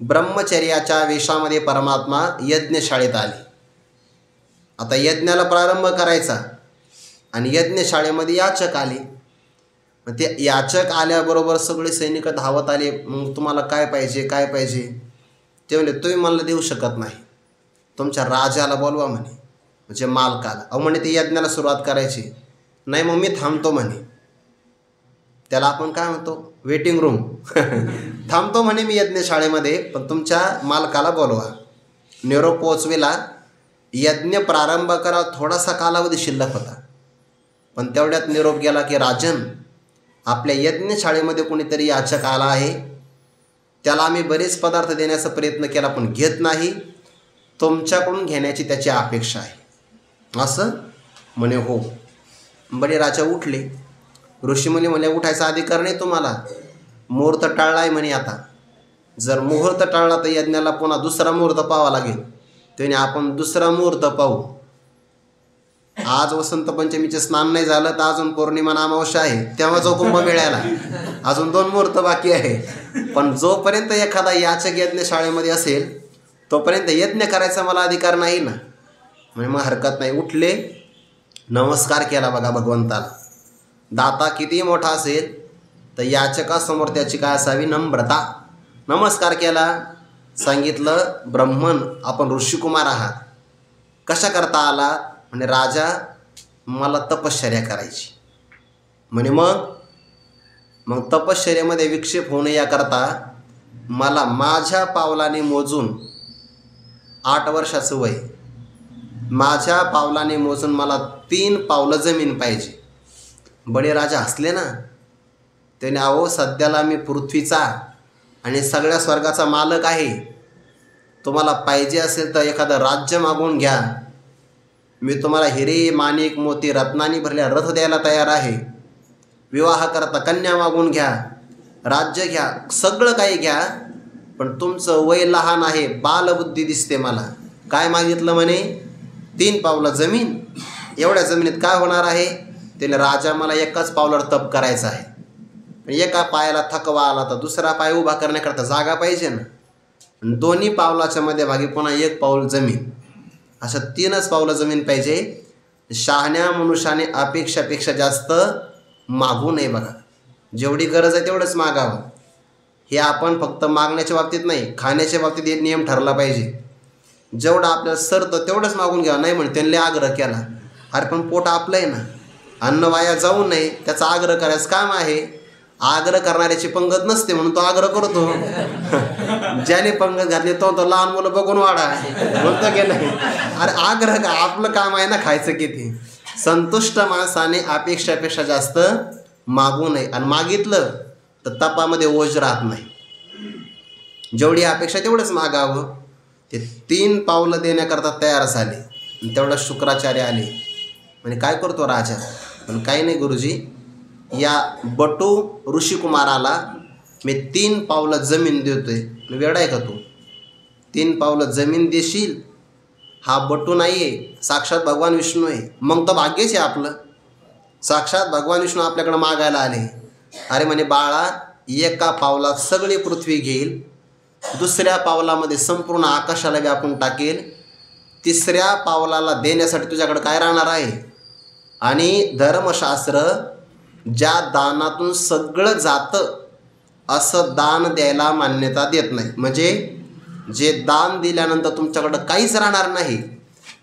ब्रह्मचर्याच्या वेशामध्ये परमात्मा यज्ञशाळेत आले. आता यज्ञाला प्रारंभ करायचा आणि यज्ञशाळेमध्ये याचक आले. मग ते याचक आल्याबरोबर सगळे सैनिक धावत आले. मग तुम्हाला काय पाहिजे, काय पाहिजे? ते म्हणले तुम्ही मला देऊ शकत नाही, तुमच्या राजाला बोलवा म्हणे, म्हणजे मालकाला. अहो म्हणे ते यज्ञाला सुरुवात करायची. नाही मग मी थांबतो म्हणे. त्याला आपण काय म्हणतो, वेटिंग रूम. थांबतो म्हणे मी यज्ञशाळेमध्ये, पण तुमच्या मालकाला बोलवा. निरोप पोचविला. यज्ञ प्रारंभ करा थोडासा कालावधी शिल्लक होता, पण तेवढ्यात निरोप गेला की राजन, आपल्या यज्ञशाळेमध्ये कोणीतरी याचक आला आहे, त्याला आम्ही बरेच पदार्थ देण्याचा प्रयत्न केला पण घेत नाही, तुमच्याकडून घेण्याची त्याची अपेक्षा आहे. असं म्हणे. हो. बळीराजा उठले. ऋषीमुनी म्हणे उठायचा अधिकार नाही तुम्हाला, मुहूर्त टाळला आहे म्हणे. आता जर मुहूर्त टाळला तर यज्ञाला पुन्हा दुसरा मुहूर्त पाहावा लागेल. त्याने आपण दुसरा मुहूर्त पाहू. आज वसंत पंचमीचे स्नान नाही झालं तर अजून पौर्णिमा अमावस्या आहे, तेव्हा जो कुंभमेळ्याला अजून 2 मुहूर्त बाकी आहे. पण जोपर्यंत एखादा याचक यज्ञशाळेमध्ये असेल तोपर्यंत यज्ञ करायचा मला अधिकार नाही ना. म्हणजे मग हरकत नाही. उठले, नमस्कार केला बघा भगवंताला. दाता किती मोठा असेल तर याचकासमोर त्याची काय असावी, नम्रता. नमस्कार केला. सांगितलं ब्रह्मन आपण ऋषिकुमार आहात, कशा करता आला? म्हणे राजा मला तपश्चर्या करायची. म्हणे मग तपश्चर्यामध्ये विक्षेप होऊ नये याकरता मला माझ्या पावलाने मोजून 8 वर्षाचं वय, माझ्या पावलाने मोजून मला 3 पावलं जमीन पाहिजे. बळीराजा हसले ना. त्याने अहो सध्याला मी पृथ्वीचा आणि सगळ्या स्वर्गाचा मालक आहे, तुम्हाला पाहिजे असेल तर एखादं राज्य मागून घ्या, मी तुम्हाला हिरे माणिक मोती रत्नांनी भरल्या रथ द्यायला तयार आहे, विवाह करता कन्या मागून घ्या, राज्य घ्या, सगळं काही घ्या, पण तुमचं वय लहान आहे, बालबुद्धी दिसते मला. काय मागितलं म्हणे, 3 पावलं जमीन. एवढ्या जमिनीत काय होणार आहे? त्याने राजा मला एकाच पावलावर तप करायचं आहे, पण एका पायाला थकवा आला तर दुसरा पाय उभा करण्याकरता जागा पाहिजे ना. दोन्ही पावलाच्या मध्यभागी पुन्हा 1 पाऊल जमीन, असं 3च पावलं जमीन पाहिजे. शहाण्या मनुष्याने अपेक्षापेक्षा जास्त मागू नये बघा. जेवढी गरज आहे तेवढंच मागावं. हे आपण फक्त मागण्याच्या बाबतीत नाही, खाण्याच्या बाबतीत एक नियम ठरला पाहिजे. जेवढं आपल्याला सरतं तेवढंच मागून घ्यावं. नाही म्हणून त्यांनी आग्रह केला, अरे पण पोट आपलं आहे ना, अन्न वाया जाऊ नये त्याचा आग्रह करायचं काम आहे. आग्रह करणाऱ्याची पंगत नसते म्हणून तो आग्रह करतो. ज्याने पंगत घातली तो लहान मुलं बघून वाढा म्हणतो की नाही. अरे आग्रह का, आपलं काम आहे ना खायचं किती. संतुष्ट माणसाने अपेक्षापेक्षा जास्त मागू नये, आणि मागितलं तर तपामध्ये ओझ राहत नाही. जेवढी अपेक्षा तेवढंच मागावं. ते 3 पावलं देण्याकरता तयार झाले. तेवढा शुक्राचार्य आले. म्हणजे काय करतो राजा? पण काही नाही गुरुजी, या बटू ऋषिकुमाराला मी 3 पावलं जमीन देतोय. वेडा आहे का तू? 3 पावलं जमीन देशील? हा बटू नाही आहे, साक्षात भगवान विष्णू आहे. मग तर भाग्यच आहे आपलं. साक्षात भगवान विष्णू आपल्याकडं मागायला आले. अरे म्हणे बाळा, एका पावलात सगळी पृथ्वी घेईल, दुसऱ्या पावलामध्ये संपूर्ण आकाशाला व्यापून टाकेल, तिसऱ्या पावलाला देण्यासाठी तुझ्याकडं काय राहणार आहे? आणि धर्मशास्त्र ज्या दानातून सगळं जातं असं दान द्यायला मान्यता देत नाही. म्हणजे जे दान दिल्यानंतर तुमच्याकडं काहीच राहणार नाही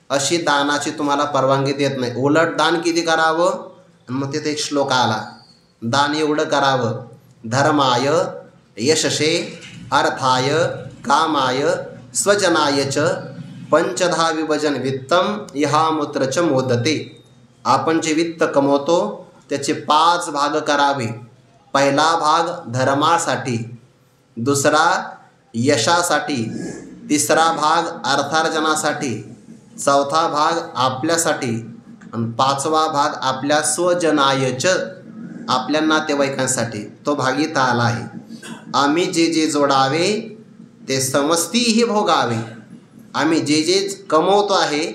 अशी दानाची तुम्हाला परवानगी देत नाही. उलट दान किती करावं? मग तिथे एक श्लोक आला, दान एवढं करावं, धर्माय यशसे अर्थाय कामाय स्वजनाय च पंचधा विभजन वित्तम इहामुत्र च मोदते. आपण जे वित्त कमवतो त्याचे 5 भाग करावे. पहिला भाग धर्मासाठी, दुसरा यशासाठी, तिसरा भाग अर्थार्जनासाठी, चौथा भाग आपल्यासाठी, आणि 5वा भाग आपल्या स्वजनायच आपल्या नातेवाईकांसाठी तो भाग इथं आला आहे. आम्ही जे जे जोडावे ते समस्तीही भोगावे. आम्ही जे जे कमवतो आहे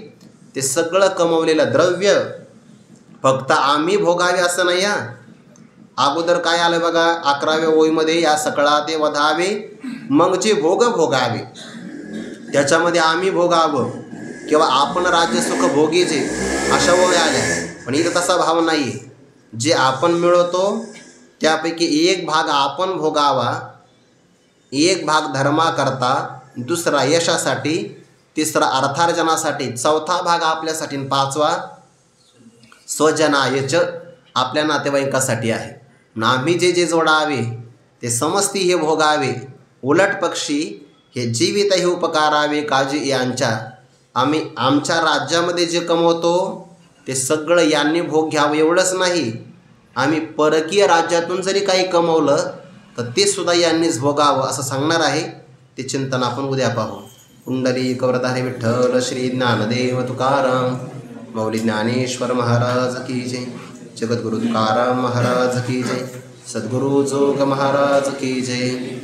ते सगळं कमवलेलं द्रव्य फक्त आम्ही भोगावे असं नाही. अगोदर काय आलं बघा 11व्या ओळीमध्ये, या सकळा ते वधावे मग जे भोग भोगावे. त्याच्यामध्ये आम्ही भोगावं किंवा आपण राज्यसुख भोगीचे अशा ओळी आल्या. पण इथं तसा भाव नाही आहे. जे आपण मिळवतो त्यापैकी एक भाग आपण भोगावा, एक भाग धर्माकरता, दुसरा यशासाठी, तिसरा अर्थार्जनासाठी, चौथा भाग आपल्यासाठी, पाचवा स्वजनायच आपल्या नातेवाईकासाठी आहे. आम्ही जे जे जोडावे ते समस्ती हे भोगावे. उलट पक्षी हे जीवित हे उपकारावे काजी यांच्या. आम्ही आमच्या राज्यामध्ये जे कमवतो ते सगळं यांनी भोग घ्यावं एवढंच नाही, आम्ही परकीय राज्यातून जरी काही कमवलं तर ते सुद्धा यांनीच भोगावं असं सांगणार आहे. ते चिंतन आपण उद्या पाहू. पुंडलिक वरदारी विठ्ठल श्री ज्ञानदेव तुकाराम मौली ज्ञानेश्वर महाराज की जय. जगद्गुरु तुकाराम महाराज की जय. सद्गुरु जोग महाराज की जय.